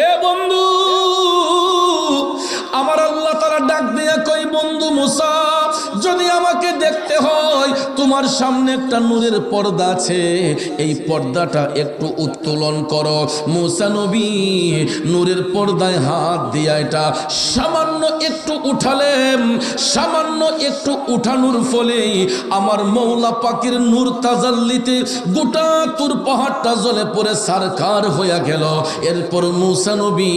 এ বন্ধু, আমার আল্লাহ তাআলা ডাক দিয়া কই, বন্ধু মুসা, যদি আমাকে দেখতে হয় তোমার সামনে একটা নূরের পর্দা আছে, এই পর্দাটা একটু উত্তোলন করো। মুসা নবী নূরের পর্দায় হাত দিয়া এটা সামান্য একটু উঠালেন। সামান্য একটু উঠানোর ফলেই আমার মৌলা পাকের নূর তাজাল্লিতে গোটা তুর পাহাড়টা জ্বলে পড়ে সারকার হইয়া গেল। এরপর মুসা নবী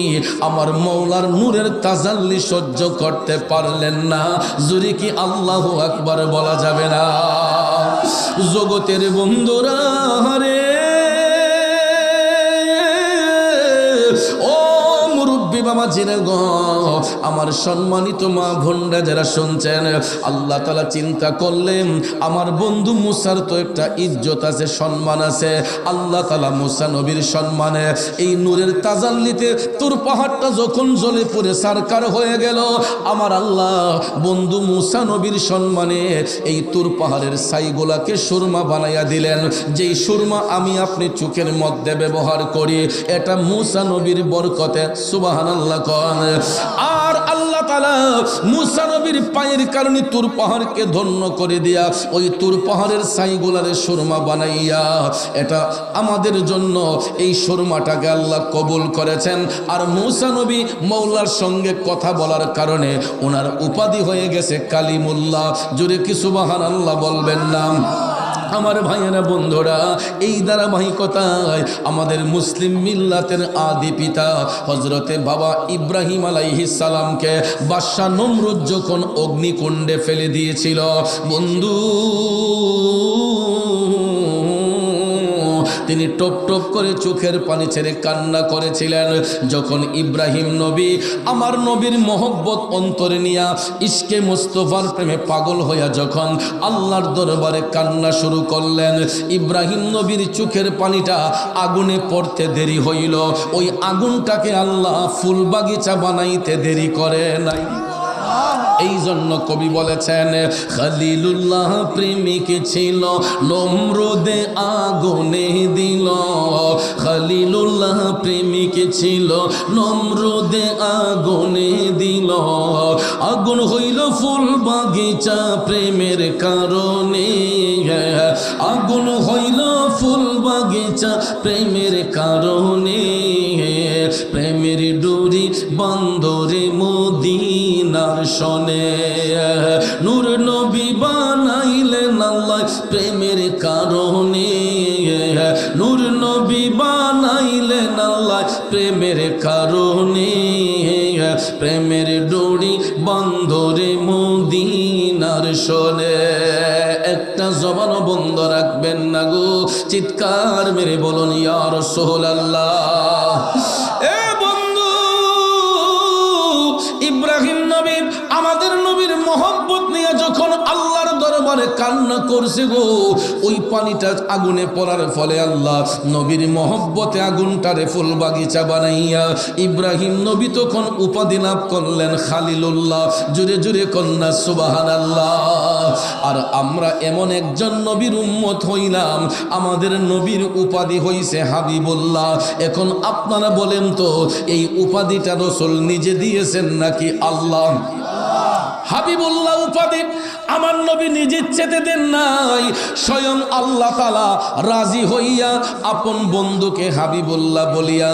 আমার মৌলার নূরের তাজাল্লি সহ্য করতে পারলেন না। জুরি কি আল্লাহু আকবার বলা যাবে না? জগতের বন্ধুরা রে, ও মুরব্বী বাবা জিরে গো, আমার সম্মানিত মা বোনরা যারা শুনছেন, আল্লাহ তাআলা চিন্তা করলেন আমার বন্ধু মুসার তো একটা ইজ্জত আছে, সম্মান আছে। আল্লাহ তাআলা মুসা নবীর সম্মানে এই নূরের তাজাল্লিতে তোর পাহাড়টা যখন জ্বলে পড়ে সারকার হয়ে গেল, আমার আল্লাহ বন্ধু মুসা নবীর সম্মানে এই তোর পাহাড়ের ছাইগুলাকে সুরমা বানাইয়া দিলেন। যেই সুরমা আমি আপনি চোখের মধ্যে ব্যবহার করি, এটা মুসা নবীর বরকতে। সুবহানাল্লাহ কোন। আর আল্লাহ তাআলা মুসা নবীর পায়ের কারণে তুর পাহাড়কে ধন্য করে দিয়া ওই তুর পাহাড়ের ছাইগুলারে সুরমা বানাইয়া এটা আমাদের জন্য এই সুরমাটাকে আল্লাহ কবুল করেছেন। আর মুসা নবী মৌলার সঙ্গে কথা বলার কারণে ওনার উপাধি হয়ে গেছে কালিমুল্লাহ। জুড়ে কি সুবহানাল্লাহ বলবেন না? আমার ভাইয়েরা বন্ধুরা, এই ধারাবাহিকতায় আমাদের মুসলিম মিল্লাতের আদি পিতা হজরতে বাবা ইব্রাহিম আলাইহিস সালামকে বাদশা নমরুদ যখন অগ্নিকুণ্ডে ফেলে দিয়েছিল, বন্ধু তিনি টপ টপ করে চোখের পানি ছেড়ে কান্না করেছিলেন। যখন ইব্রাহিম নবী আমার নবীর মহব্বত অন্তরে নিয়া ইশকে মুস্তফার প্রেমে পাগল হইয়া যখন আল্লাহর দরবারে কান্না শুরু করলেন, ইব্রাহিম নবীর চোখের পানিটা আগুনে পড়তে দেরি হইল। ওই আগুনটাকে আল্লাহ ফুল বাগিচা বানাইতে দেরি করে নাই। এই জন্য কবি বলেছেন, খলিলুল্লাহ প্রেমিক ছিল নমরুদে আগুনে দিল। খলিলুল্লাহ প্রেমিক ছিল নমরুদে আগুনে দিল। আগুন হইল ফুল বাগিচা প্রেমের কারণে। আগুন হইল ফুল বাগিচা প্রেমের কারণে। প্রেমের ডুরি বন্দরে মদিনার শনে। নূর নবী বানাইলেন আল্লাহ প্রেমের কারণে। নূর নবী বানাইলেন আল্লাহ প্রেমের কারণে। প্রেমের ডুরি বন্দরে মদিনার শনে। একটা জবান বন্ধ রাখবেন না গো, চিৎকার মেরে বলুন ইয়া রাসূলুল্লাহ। এ বন্ধু, ইব্রাহিম নবী আমাদের নবীর মহব্বত নিয়ে যখন আল্লাহর দরবারে কান্না করছে গো, ওই পানিটা আগুনে পড়ার ফলে আল্লাহ নবীর মহব্বতে আগুনটারে ফুল বাগিচা বানাইয়া ইব্রাহিম নবী তখন উপাধি লাভ করলেন খালিলুল্লাহ। জুড়ে জুড়ে কন্যা সুবহানাল্লাহ। আর আমরা এমন একজন নবীর উম্মত হইলাম, আমাদের নবীর উপাধি হইছে হাবিবুল্লাহ। এখন আপনারা বলেন তো, এই উপাধিটা রাসূল নিজে দিয়েছেন নাকি আল্লাহ? হাবিবুল্লাহ উপাধি আমার নবী নিজে চেতে দেন নাই, স্বয়ং আল্লাহ তাআলা রাজি হইয়া আপন বন্ধুকে হাবিবুল্লাহ বলিয়া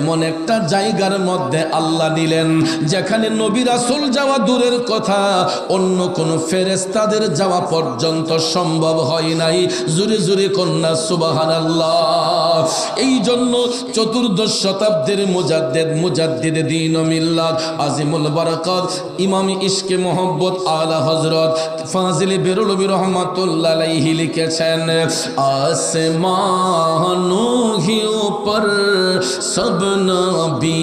এমন একটা জায়গার মধ্যে আল্লাহ নিলেন, যেখানে নবী রাসূল যাওয়া দূরের কথা, অন্য কোন ফেরেশতাদের যাওয়া পর্যন্ত সম্ভব হয় নাই। জুরে জুরে কন্যা সুবহানাল্লাহ। এই জন্য চতুর্দশ শতাব্দীর মুজাদ্দিদে দ্বীন ও মিল্লাত আজিমুল বারাকাত ইমাম ইশকে মোহাম্মদ আলা হযরত ফাজিল বেরলভী রহমাতুল্লাহ আলাইহি লিখেছেন, আসমানো হি উপর সব নবী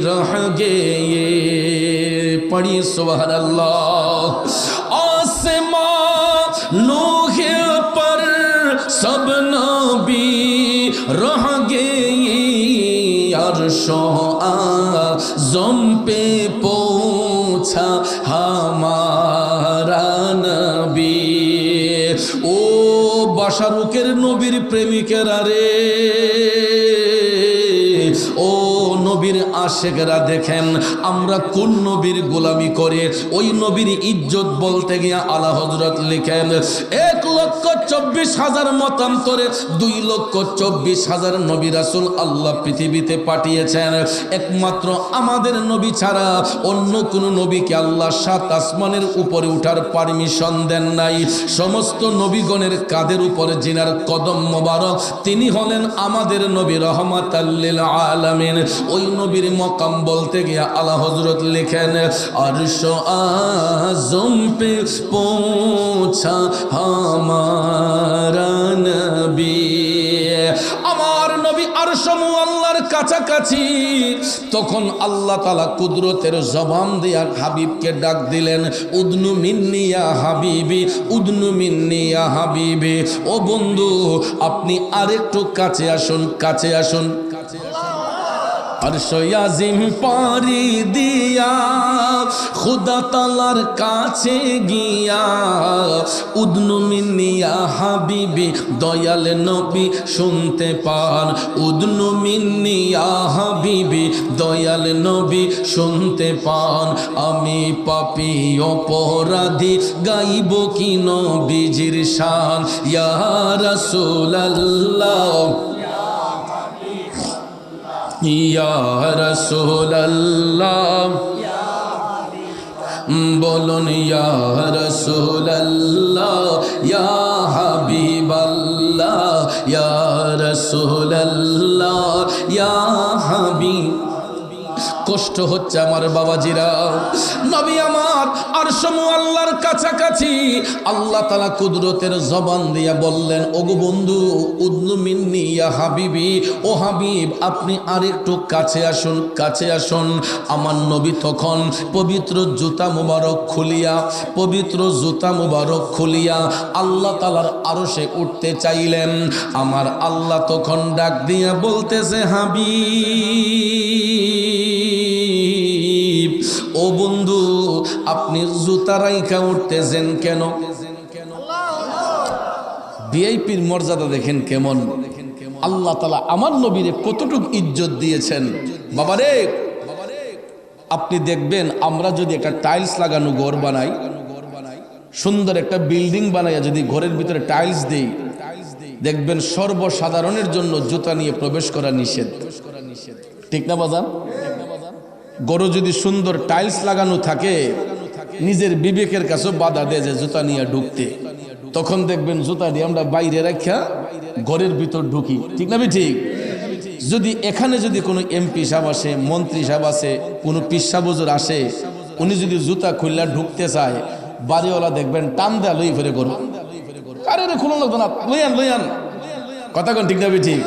রহ গয়ে। পড়িয়ে সুবহানাল্লাহ। আসমানো হি উপর সব নবী রহ গয়ে, আরশো আযম পে পৌঁছা হামারা নবী। ও বাশারুকের নবীর প্রেমিকেরা রে, ও নবীর আশেকেরা দেখেন আমরা কোন নবীর গোলামি করে ওই নবীর ইজ্জত বলতে গিয়ে আলা হযরত লিখেন 1,24,000 মতান্তরে 2,24,000 নবী রাসূল আল্লাহ পৃথিবীতে পাঠিয়েছেন। একমাত্র আমাদের নবী ছাড়া অন্য কোন নবীকে আল্লাহ 7 আসমানের উপরে উঠার পারমিশন দেন নাই। সমস্ত নবীগণের কাদের উপরে জিনার কদম মোবারক, তিনি হলেন আমাদের নবী রহমাতাল লিল আলামিন। ওই নবীর মকাম বলতে গিয়ে আলা হযরত লিখেন আরশ আযম পে পৌঁছা হামারা নবী। আমার নবী আরশ মুআল্লার কাছাকাছি। তখন আল্লাহ তাআলা কুদরতের জবান দিয়া হাবিবকে ডাক দিলেন উদনু মিন্নি ইয়া হাবিবি, উদনু মিন্নি ইয়া হাবিবি। ও বন্ধু আপনি আরেকটু কাছে আসুন, কাছে আসুন। আরশ আজিম পারি দিয়া খুদা তাআলার কাছে গিয়া উদনু মিন্নি ইয়া হাবিবি, দয়াল নবী শুনতে পান। উদনু মিন্নি ইয়া হাবিবি, দয়াল নবী শুনতে পান। আমি পাপী অপরাধী গাইব কি নবীজির শান। ইয়া রাসূলুল্লাহ ইয়া রাসূলুল্লাহ বলুন ইয়া রাসূলুল্লাহ ইয়া হাবিবাল্লাহ ইয়া রাসূলুল্লাহ ইয়া হাবিব। কষ্ট হচ্ছে আমার বাবাজিরা, নবী আমার আরশ মুআল্লার কাছাকাছি। আল্লাহ তাআলা কুদরতের জবান দিয়া বললেন ওগো বন্ধু উদনু মিন্নি ইয়া হাবিবি, ও হাবিব আপনি আরেকটু কাছে আসুন, কাছে আসুন। আমার নবী তখন পবিত্র জুতা মুবারক খুলিয়া, পবিত্র জুতা মুবারক খুলিয়া আল্লাহ তাআলার আরশে উঠতে চাইলেন। আমার আল্লাহ তখন ডাক দিয়া বলতেছে হাবিব, ও বন্ধু আপনি জুতা রাইখা উঠতেছেন কেন? ভিআইপির মর্যাদা দেখেন কেমন। আল্লাহ তাআলা আমার নবীরে কতটুকু ইজ্জত দিয়েছেন। বাবারে আপনি দেখবেন আমরা যদি একটা টাইলস লাগানো ঘর বানাই, সুন্দর একটা বিল্ডিং বানাইয়া যদি ঘরের ভিতরে টাইলস দেই, দেখবেন সর্বসাধারণের জন্য জুতা নিয়ে প্রবেশ করা নিষেধ, ঠিক না বাজান? গরু যদি সুন্দর টাইলস লাগানো থাকে নিজের বিবেকের কাছে বাধা দেয় যে জুতা নিয়ে ঢুকতে, তখন দেখবেন জুতা দিয়ে আমরা বাইরে রাখা ঘরের ভিতর ঢুকি, ঠিক না? ঠিক। যদি এখানে যদি কোনো এমপি সাহেব আসে, মন্ত্রী সাহেব আসে, কোনো পীর সাহেব হুজুর আসে, উনি যদি জুতা খুললা ঢুকতে চায় বাড়িওয়ালা দেখবেন টান দেয়া লই ফেরে করো, আরে রে খুলুন লাগতো না, লইয়ান লইয়ান, কথা কোন ঠিক না? ঠিক।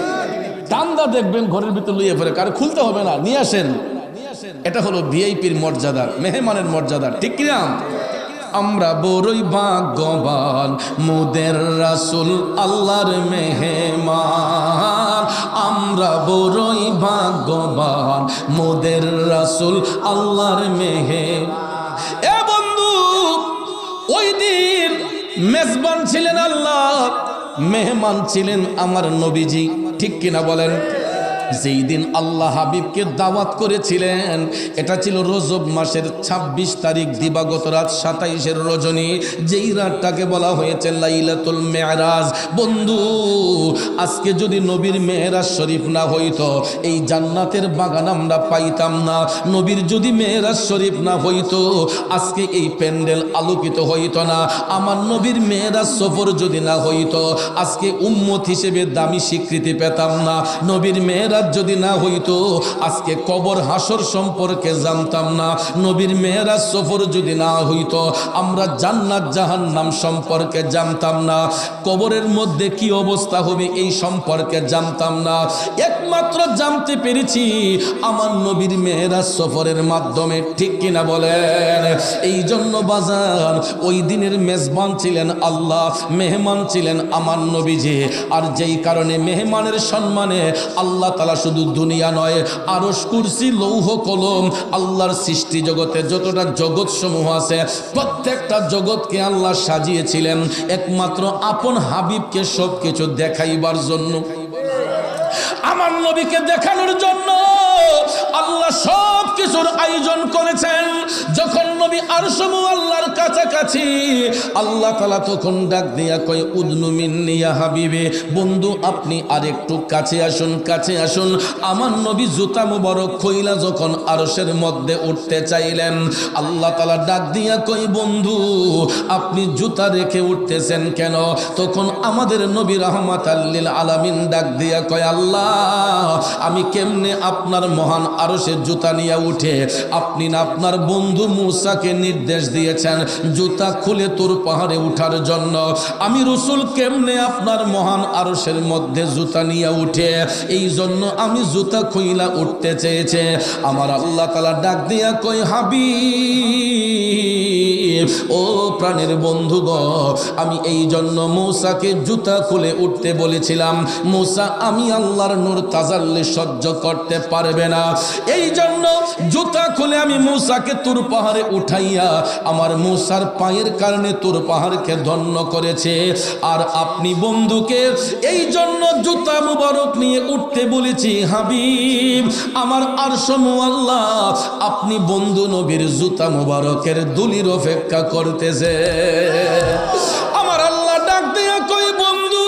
টান দা দেখবেন ঘরের ভিতর লইয়া ফেরে, কারো খুলতে হবে না, নিয়ে আসেন। এটা হলো ভিআইপির মর্যাদা, মেহমানের মর্যাদা, ঠিক কিনা? আমরা বড়ই ভাগ্যবান মোদের রাসূল আল্লাহর মেহমান। আমরা বড়ই ভাগ্যবান মোদের রাসূল আল্লাহর মেহমান। এ বন্ধু ওই দিন মেজবান ছিলেন আল্লাহ, মেহমান ছিলেন আমার নবীজি, ঠিক কিনা বলেন? যেই দিন আল্লাহ হাবিবকে দাওয়াত করেছিলেন এটা ছিল রজব মাসের 26 তারিখ দিবাগত রাত 27-এর রজনী, যেই রাতটাকে বলা হয়েছে লাইলাতুল মেরাজ। বন্ধু আজকে যদি নবীর মেরাজ শরীফ না হইতো এই জান্নাতের বাগান আমরা পাইতাম না। নবীর যদি মেরাজ শরীফ না হইতো আজকে এই প্যান্ডেল আলোকিত হইতো না। আমার নবীর মেরাজ সফর যদি না হইতো আজকে উম্মত হিসেবে দামি স্বীকৃতি পেতাম না। নবীর মেরাজ যদি না হইতো আজকে কবর হাসর সম্পর্কে জানতাম না। নবীর মেরাজ সফর যদি না হইতো আমরা জান্নাত জাহান্নাম সম্পর্কে জানতাম না। কবরের মধ্যে কি অবস্থা হবে এই সম্পর্কে জানতাম না। একমাত্র জানতে পেরেছি আমার নবীর মেরাজ সফরের মাধ্যমে, ঠিক কিনা বলেন? এই জন্য বাজার ওই দিনের মেজবান ছিলেন আল্লাহ, মেহমান ছিলেন আমার নবীজি। আর যেই কারণে মেহমানের সম্মানে আল্লাহ তাআলা শুধু দুনিয়া নয় আরশ কুরসি লৌহ কলম আল্লাহর সৃষ্টি জগতে যতটা জগৎ সমূহ আছে প্রত্যেকটা জগৎকে আল্লাহ সাজিয়েছিলেন একমাত্র আপন হাবিবকে সবকিছু দেখাইবার জন্য। আমার নবীকে দেখানোর জন্য আল্লাহ সব কিছুর আয়োজন করেছেন। যখন নবী আরশ আল্লাহর কাছাকাছি, আল্লাহ তাআলা তখন ডাক দিয়া কয় উদনু মিন্নি ইয়া হাবিবে, বন্ধু আপনি আরেকটু কাছে আসুন, কাছে আসুন। আমার নবী জুতা মুবারক খুইলা যখন আরশের মধ্যে উঠতে চাইলেন, আল্লাহ তাআলা ডাক দিয়া কয় বন্ধু আপনি জুতা রেখে উঠতেছেন কেন? তখন আমাদের নবী রাহমাতাল লিল আলামিন ডাক দিয়া কয় আল্লাহ আমি কেমনে আপনার মহান আরশে জুতা নিয়ে উঠে? আপনি না আপনার বন্ধু মূসাকে নির্দেশ দিয়েছেন জুতা খুলে তোর পাহাড়ে উঠার জন্য। আমি রাসূল কেমনে আপনার মহান আরশের মধ্যে জুতা নিয়ে উঠে? এই জন্য আমি জুতা খুইলা উঠতে চেয়েছে। আমার আল্লাহ তাআলা ডাক দিয়া কই হাবিব ও প্রাণের বন্ধু গো, আমি এই জন্য মূসাকে জুতা খুলে উঠতে বলেছিলাম। মূসা আমি আল্লাহর নূর তাজাল্লি সহ্য করতে পারবে না, এই জন্য জুতা খুলে আমি মূসাকে তুর পাহাড়ে উঠাইয়া আমার মূসার পায়ের কারণে তুর পাহাড়কে ধন্য করেছে। আর আপনি বন্ধুকে এই জন্য জুতা মুবারক নিয়ে উঠতে বলেছি। হাবিব আমার আরশ মুআল্লা আপনি বন্ধু নবীর জুতা মুবারকের দুলির অপেক্ষা করতেছে। আমার আল্লাহ ডাক দিয়া কই বন্ধু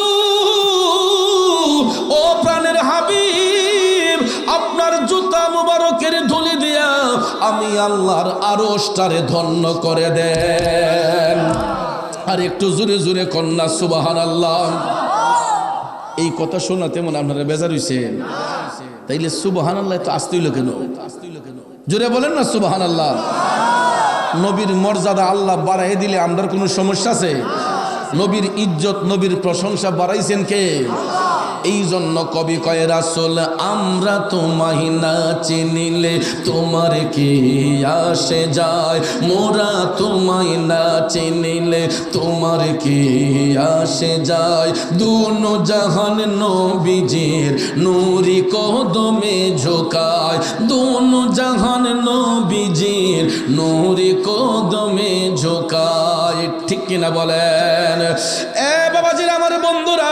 ও প্রাণের হাবিব আপনার জুতা মুবারকের ধুলি দিয়া আমি আল্লাহর আরশটারে ধন্য করে দেন। আর একটু জোরে জোরে কন্যা সুবহানাল্লাহ। এই কথা শোনাতে মনে আপনারা বেজার হইছেন? তাইলে সুবহানাল্লাহ তো আসতে হইল কেন? জোরে বলেন না সুবহানাল্লাহ। নবীর মর্যাদা আল্লাহ বাড়াই দিলে আমরার কোনো সমস্যা আছে? নবীর ইজ্জত নবীর প্রশংসা বাড়াইছেন কে? এই জন্য কবি কয় রাসূল আমরা তোমায় না চিনিলে তোমার কি আসে যায়, মোরা তোমায় না চিনিলে তোমার কি আসে যায়। দুনো জাহান নবীজির নূরি কদমে ঝোকায়, দুনো জাহান নবীজির নূরি কদমে ঝোকায়। ঠিক কিনা বলেন? এ বাবাজিরা আমার বন্ধুরা,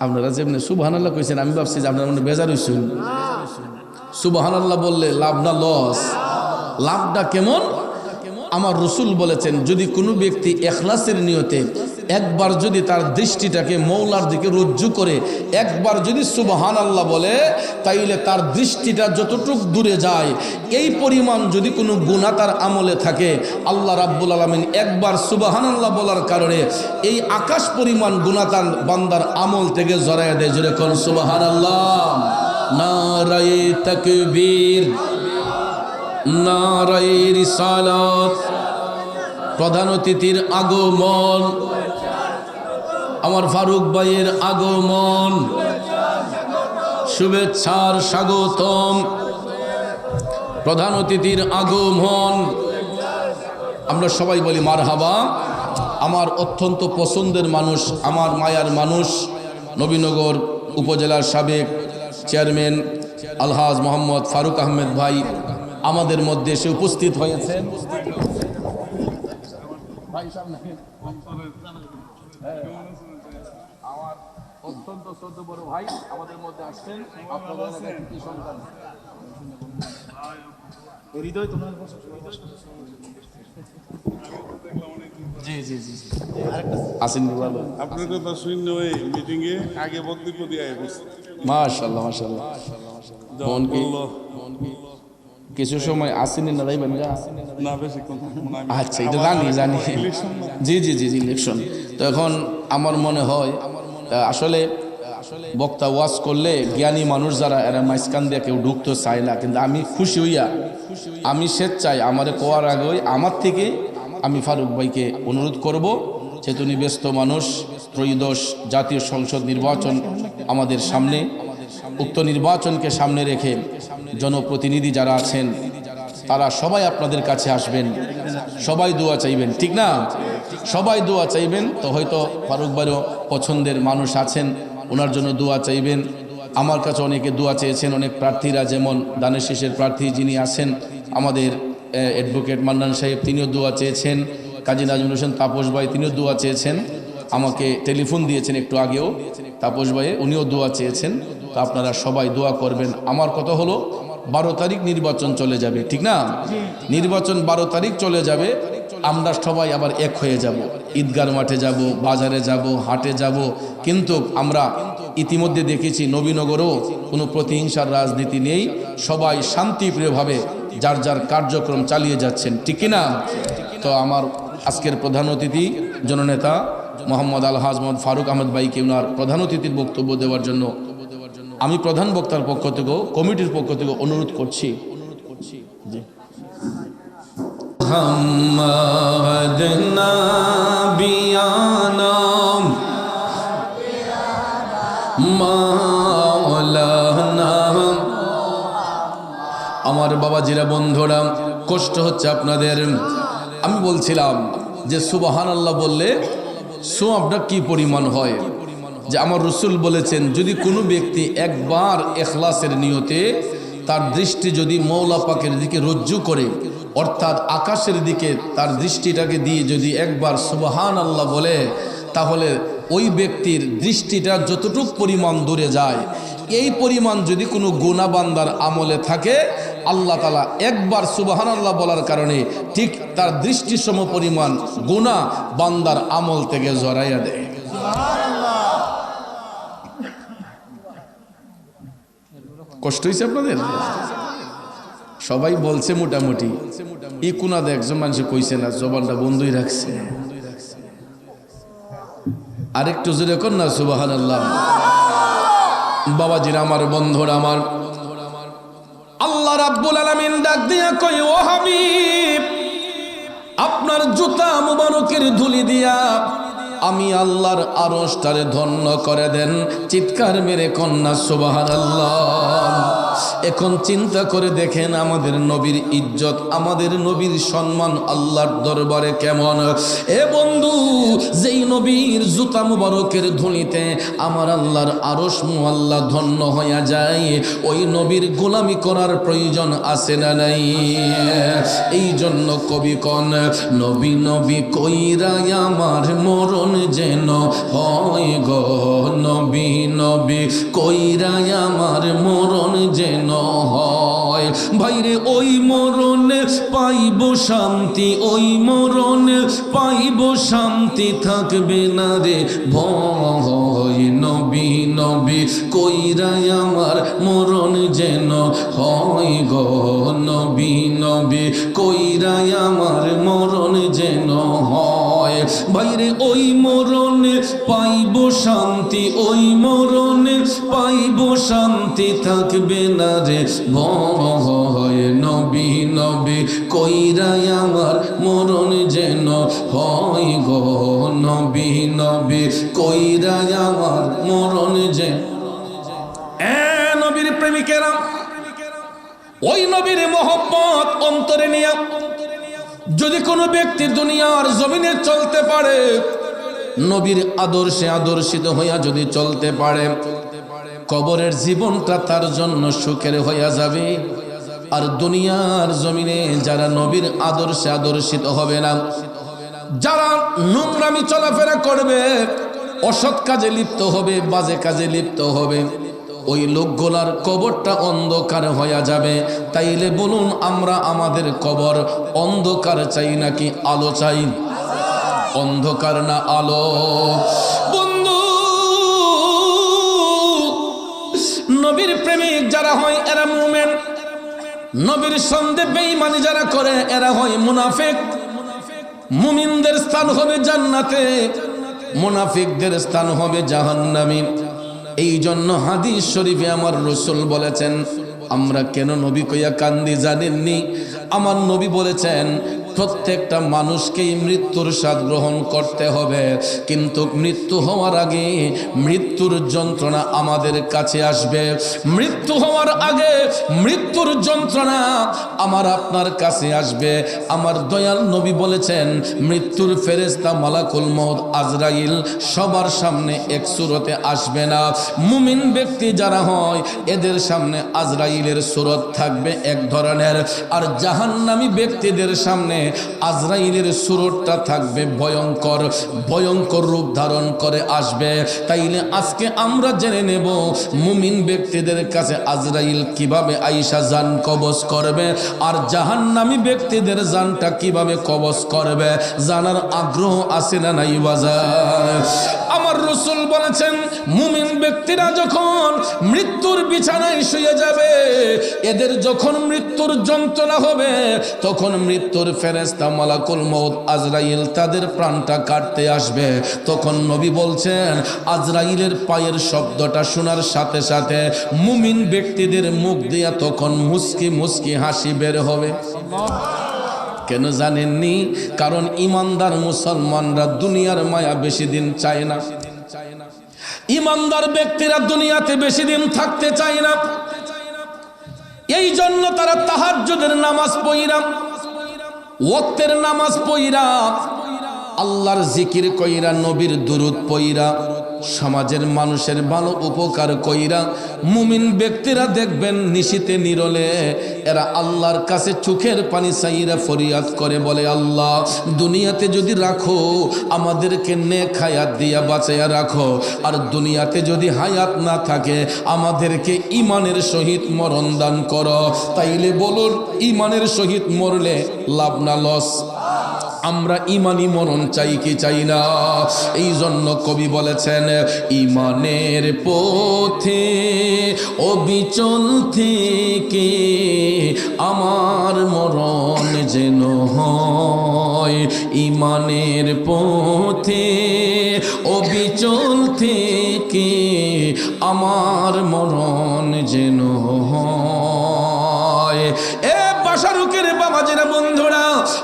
আপনারা যেমনি সুবহানাল্লাহ কইছেন আমি ভাবছি যে আপনারা মনে বেজার হইছেন। সুবহানাল্লাহ বললে লাভ না লস? লাভটা কেমন? আমার রাসূল বলেছেন যদি কোনো ব্যক্তি ইখলাসের নিয়তে একবার যদি তার দৃষ্টিটাকে মওলার দিকে রুজু করে একবার যদি সুবহানাল্লাহ বলে, তাইলে তার দৃষ্টিটা যতটুক দূরে যায় এই পরিমাণ যদি কোনো গুনাহ তার আমলে থাকে, আল্লাহ রাব্বুল আলামিন একবার সুবহানাল্লাহ বলার কারণে এই আকাশ পরিমাণ গুনাহ তার বান্দার আমল থেকে জড়ায় দেয়। জোরে কোন সুবহানাল্লাহ। নারায়ে তাকবীর, নারায়ে রিসালাত। প্রধান অতিথির আগমন, আমার ফারুক ভাইয়ের আগমন, শুভেচ্ছার স্বাগতম। প্রধান অতিথির আগমন আমরা সবাই বলি মারহাবা। আমার অত্যন্ত পছন্দের মানুষ, আমার মায়ার মানুষ, নবীনগর উপজেলার সাবেক চেয়ারম্যান আলহাজ মোহাম্মদ ফারুক আহমেদ ভাই আমাদের মধ্যে এসে উপস্থিত হয়েছেন। আমার অত্যন্ত ছোট বড় ভাই আমাদের মধ্যে আসছেন। আপনাদের এলাকায় কি সন্তান? হৃদয় তোমার জি জি জি আসেন ভালো। আপনার কথা শূন্য ওই মিটিং এ আগে বক্তব্য দিয়ে বসে মাশাআল্লাহ মাশাআল্লাহ। মন কি কিছু সময় আসেনি না যাইবেন গা? না বেশি কথা আচ্ছা এটা জানি জানি জি জি জি জি ইলেকশন। তো এখন আমার মনে হয় আসলে বক্তা ওয়াজ করলে জ্ঞানী মানুষ যারা এরা মাইসকান দিয়ে কেউ ঢুকতে চায় না, কিন্তু আমি খুশি হইয়া আমি স্বেচ্ছায় আমারে কোয়ার আগে আমার থেকে আমি ফারুক ভাইকে অনুরোধ করব, যেহেতু উনি ব্যস্ত মানুষ, ত্রয়োদশ জাতীয় সংসদ নির্বাচন আমাদের সামনে, উক্ত নির্বাচনকে সামনে রেখে জনপ্রতিনিধি যারা আছেন তারা সবাই আপনাদের কাছে আসবেন, সবাই দোয়া চাইবেন, ঠিক না? সবাই দোয়া চাইবেন। তো হয়তো ফারুক ভাইও পছন্দের মানুষ আছেন, ওনার জন্য দোয়া চাইবেন। আমার কাছে অনেকে দোয়া চেয়েছেন, অনেক প্রার্থীরা, যেমন দানের শেষের প্রার্থী যিনি আছেন আমাদের অ্যাডভোকেট মান্নান সাহেব, তিনিও দোয়া চেয়েছেন। কাজী নাজমুল হোসেন তাপস ভাই তিনিও দোয়া চেয়েছেন, আমাকে টেলিফোন দিয়েছেন একটু আগেও। তাপস ভাই উনিও দোয়া চেয়েছেন, তো আপনারা সবাই দোয়া করবেন। আমার কথা হলো 12 তারিখ নির্বাচন চলে যাবে, ঠিক না? নির্বাচন 12 তারিখ চলে যাবে, আমরা সবাই আবার এক হয়ে যাব, ঈদগার মাঠে যাব, বাজারে যাব, হাটে যাব। কিন্তু আমরা ইতিমধ্যে দেখেছি নবীনগরেও কোনো প্রতিহিংসার রাজনীতি নেই, সবাই শান্তিপ্রিয়ভাবে যার যার কার্যক্রম চালিয়ে যাচ্ছেন, ঠিক কিনা? তো আমার আজকের প্রধান অতিথি জননেতা মোহাম্মদ আলহাজ মোহাম্মদ ফারুক আহমেদ ভাইকে ওনার প্রধান অতিথির বক্তব্য দেওয়ার জন্য আমি প্রধান বক্তার পক্ষ থেকে, কমিটির পক্ষ থেকে অনুরোধ করছি। জি। মোহাম্মদ নাবিয়ানা মাওলানা। আমার বাবাজিরা, বন্ধুরা, কষ্ট হচ্ছে আপনাদের। আমি বলছিলাম যে সুবহানাল্লাহ বললে সোয়াবটা কি পরিমাণ হয়, যে আমার রসুল বলেছেন যদি কোনো ব্যক্তি একবার ইখলাসের নিয়তে তার দৃষ্টি যদি মওলা পাকের দিকে রজ্জু করে, অর্থাৎ আকাশের দিকে তার দৃষ্টিটাকে দিয়ে যদি একবার সুবহানাল্লাহ বলে, তাহলে ওই ব্যক্তির দৃষ্টিটা যতটুকু পরিমাণ দূরে যায়, এই পরিমাণ যদি কোনো গুনাহ বান্দার আমলে থাকে, আল্লাহ তাআলা একবার সুবহানাল্লাহ বলার কারণে ঠিক তার দৃষ্টি সম পরিমাণ গুনাহ বান্দার আমল থেকে জড়াইয়া দেয়। কষ্ট হয়েছে আপনাদের? সবাই বলছে মোটামুটি, ই কোনাতে একজন মানুষ কইছে না, জবানটা বন্ধই রাখছে। আরেকটু জোরে কর না সুবহানাল্লাহ। বাবাজিরা, আমার বন্ধুরা, আমার আল্লাহ রাব্বুল আলামিন ডাক দিয়া কই, ও হাবিব, আপনার জুতা মুবারকের ধুলি দিয়া আমি আল্লাহর আরশটারে ধন্য করে দেন। চিৎকার মেরে কন্যা সুবহানাল্লাহ। এখন চিন্তা করে দেখেন আমাদের নবীর ইজ্জত, আমাদের নবীর সম্মান আল্লাহর দরবারে কেমন। এ বন্ধু, যেই নবীর জুতা মুবারকের ধুলিতে আমার আল্লাহর আরশ মুআল্লা ধন্য হইয়া যায়, ওই নবীর গোলামি করার প্রয়োজন আছে না নাই? এই জন্য কবি কন, নবী নবী কইরা আমার মরণ যেন হয় গো, নবী নবী কইরা আমার মরণ যেন হয়। ভাইরে, ওই মরণে পাইব শান্তি, ওই মরণে পাইব শান্তি, থাকবে না রে ভয়। নবী নবী কইরা আমার মরণ যেন হয় গো, নবী নবী কইরা আমার মরণ যেন হয়। ভাইরে, ওই মরণে পাইব শান্তি, ওই মরণে পাইব শান্তি, থাকবে না রে ভয়। নবী নবী কইরা আমার মরণ যেন হয় গো, নবী নবী কইরা আমার মরণ যেন। নবীর প্রেমিকেরা, ওই নবীর মহব্বত অন্তরে নিয়ে যদি কোনো ব্যক্তি দুনিয়ার জমিনে চলতে পারে, নবীর আদর্শে আদর্শিত হইয়া যদি চলতে পারে, কবরের জীবনটা তার জন্য সুখের হইয়া যাবে। আর দুনিয়ার জমিনে যারা নবীর আদর্শে আদর্শিত হবে না, যারা নোংরামি চলাফেরা করবে, অসৎ কাজে লিপ্ত হবে, বাজে কাজে লিপ্ত হবে, ওই লোকগুলার কবরটা অন্ধকার হইয়া যাবে। তাইলে বলুন, আমরা আমাদের কবর অন্ধকার চাই নাকি আলো চাই? অন্ধকার না আলো? বন্ধু, নবীর প্রেমিক যারা হয় এরা মুমিন, নবীর সঙ্গে বেঈমানি যারা করে এরা হয় মুনাফিক। মুমিনদের স্থান হবে জান্নাতে, মুনাফিকদের স্থান হবে জাহান্নামে। এই জন্য হাদিস শরীফে আমার রাসূল বলেছেন, আমরা কেন নবী কইয়া কান্দি জানেননি? আমার নবী বলেছেন, প্রত্যেকটা মানুষকেই মৃত্যুর স্বাদ গ্রহণ করতে হবে, কিন্তু মৃত্যু হওয়ার আগে মৃত্যুর যন্ত্রণা আমাদের কাছে আসবে। মৃত্যু হওয়ার আগে মৃত্যুর যন্ত্রণা আমার আপনার কাছে আসবে। আমার দয়াল নবী বলেছেন, মৃত্যুর ফেরেশতা মালাকুল মউত আজরাইল সবার সামনে এক সুরতে আসবে না। মুমিন ব্যক্তি যারা হয় এদের সামনে আজরাইলের সুরত থাকবে এক ধরনের, আর জাহান্নামী ব্যক্তিদের সামনে আজরাইলের সুরতটা থাকবে ভয়ঙ্কর, ভয়ঙ্কর রূপ ধারণ করে আসবে। তাইলে আজকে আমরা জেনে নেব মুমিন ব্যক্তিদের কাছে আজরাইল কিভাবে আইসা জান কবজ করবে, আর জাহান্নামী ব্যক্তিদের জানটা কিভাবে কবজ করবে জানার আগ্রহ আছে না নাই বাজার? আমার রাসূল বলেছেন মুমিন ব্যক্তিরা যখন মৃত্যুর বিছানায় শুয়ে যাবে, এদের যখন মৃত্যুর যন্ত্রণা হবে, তখন মৃত্যুর ফেরেশতা মালাকুল মউত আজরাইল তাদের প্রাণটা কাটতে আসবে। তখন নবী বলছেন আজরাইলের পায়ের শব্দটা শোনার সাথে সাথে মুমিন ব্যক্তিদের মুখ দিয়া তখন মুস্কি মুস্কি হাসি বের হবে। কেন জানেননি? কারণ ইমানদার মুসলমানরা দুনিয়ার মায়া বেশি দিন চায় না। ইমানদার ব্যক্তিরা দুনিয়াতে বেশি দিন থাকতে চায় না। এই জন্য তারা তাহাজ্জুদের নামাজ পড়িরা, ওয়াক্তের নামাজ পড়িরা, আল্লাহর জিকির কইরা, নবীর দুরূদ পড়িরা, সমাজের মানুষের ভালো উপকার কইরা মুমিন ব্যক্তিরা দেখবেন নিশিতে নিরলে এরা আল্লাহর কাছে চোখের পানি চাইরা ফরিয়াদ করে, বলে আল্লাহ দুনিয়াতে যদি রাখো আমাদেরকে নেক হায়াত দিয়া বাঁচাইয়া রাখো, আর দুনিয়াতে যদি হায়াত না থাকে আমাদেরকে ঈমানের সহিত মরণ দান করো। তাইলে বলুন ঈমানের সহিত মরলে লাভ না লস? আমরা ইমানি মরণ চাই কি চাই না? এই জন্য কবি বলেছেন ইমানের পথে অবিচল থেকে আমার মরণ যেন হয়, ইমানের পথে অবিচল থেকে আমার মরণ যেন হয়। শাহরুখের বাবাজিরা বন্ধুরা,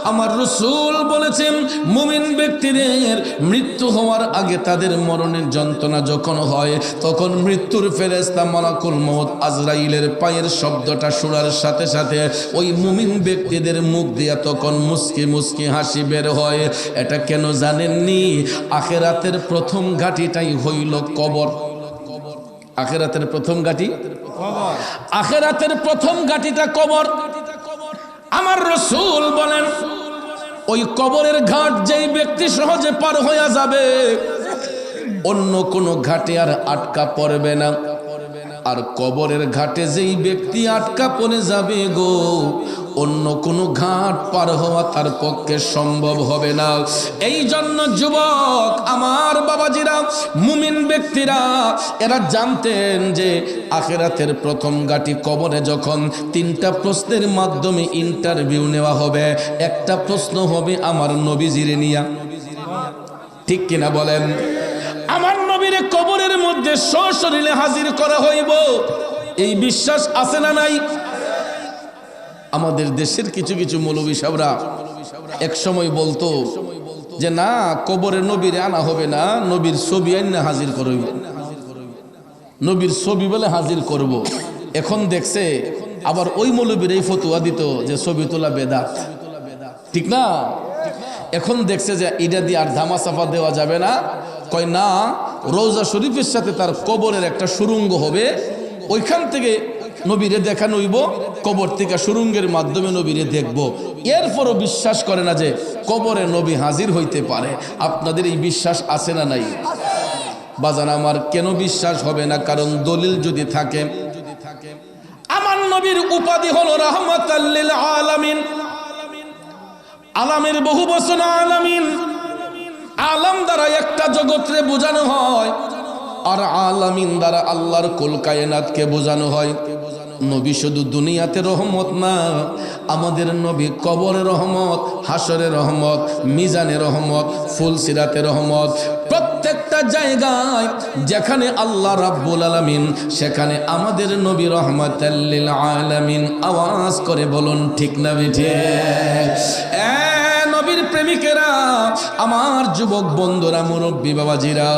আমার রাসূল বলেছেন মুমিন ব্যক্তিদের মৃত্যু হওয়ার আগে তাদের মরণের যন্ত্রণা যখন হয়, তখন মৃত্যুর ফেরেশতা মালাকুল মউত আজরাইলের পায়ের শব্দটা শোনার সাথে সাথে ওই মুমিন ব্যক্তিদের মুখ দিয়া তখন মুস্কি মুস্কি হাসি বের হয়। এটা কেন জানেননি? আখিরাতের প্রথম ঘাটিটাই হইল কবর। আখিরাতের প্রথম ঘাটি কবর, আখিরাতের প্রথম ঘাটিটা কবর। আমার রাসূল বলেন ওই কবরের ঘাট যেই ব্যক্তি সহজে পার হয়ে যাবে, অন্য কোনো ঘাটে আর আটকা পড়বে না। আর কবরের ঘাটে যেই ব্যক্তি আটকা পড়ে যাবে গো, অন্য কোনো ঘাট পার হওয়া তার পক্ষে সম্ভব হবে না। এই জন্য যুবক আমার বাবাজিরা, মুমিন ব্যক্তিরা এরা জানতেন যে আখিরাতের প্রথম ঘাটি কবরে যখন তিনটা প্রশ্নের মাধ্যমে ইন্টারভিউ নেওয়া হবে। একটা প্রশ্ন হবে আমার নবীজির নিয়া, ঠিক কিনা বলেন? আমার নবীর কবরের মধ্যে সশরীরে হাজির করা হইব, এই বিশ্বাস আছে না নাই? আমাদের দেশের কিছু কিছু মৌলভী সাহেবরা এক সময় বলতো যে না, কবরে নবীরে আনা হবে না, নবীর ছবি আইনা হাজির করব, নবীর ছবি বলে হাজির করব। এখন দেখছে আবার ওই মৌলবীর এই ফতোয়া দিত যে ছবি তোলা বেদাত, ঠিক না? এখন দেখছে যে এটা দিয়ে আর ধামাচাপা দেওয়া যাবে না। কয় না, রওজা শরীফের সাথে তার কবরের একটা সুরঙ্গ হবে, ওইখান থেকে নবীরে দেখানো হইব, কবর থেকে সুরঙ্গের মাধ্যমে নবীরে দেখব। এরপরও বিশ্বাস করে না যে কবরে নবী হাজির হইতে পারে। আপনাদের এই বিশ্বাস আছে না নাই? বাজান আমার, কেন বিশ্বাস হবে না? কারণ দলিল যদি থাকে। আমার নবীর উপাধি হলো রাহমাতাল লিল আলামিন। আলামের বহু বচন আলামিন। আলাম দ্বারা একটা জগৎরে বোঝানো হয়, আর আলামিন দ্বারা আল্লাহর কুল কায়নাতকে বোঝানো হয়। নবী শুধু দুনিয়াতে রহমত না, আমাদের নবী কবরে রহমত, হাসরে রহমত, মিজানে রহমত, ফুলসিরাতে রহমত। প্রত্যেকটা জায়গায় যেখানে আল্লাহ রাব্বুল আলামিন, সেখানে আমাদের নবী রহমাতাল লিল আলামিন। আওয়াজ করে বলুন ঠিক না বেঠিক? নবীর প্রেমিকেরা, আমার যুবক বন্ধুরা, মুরব্বী বাবাজিরা,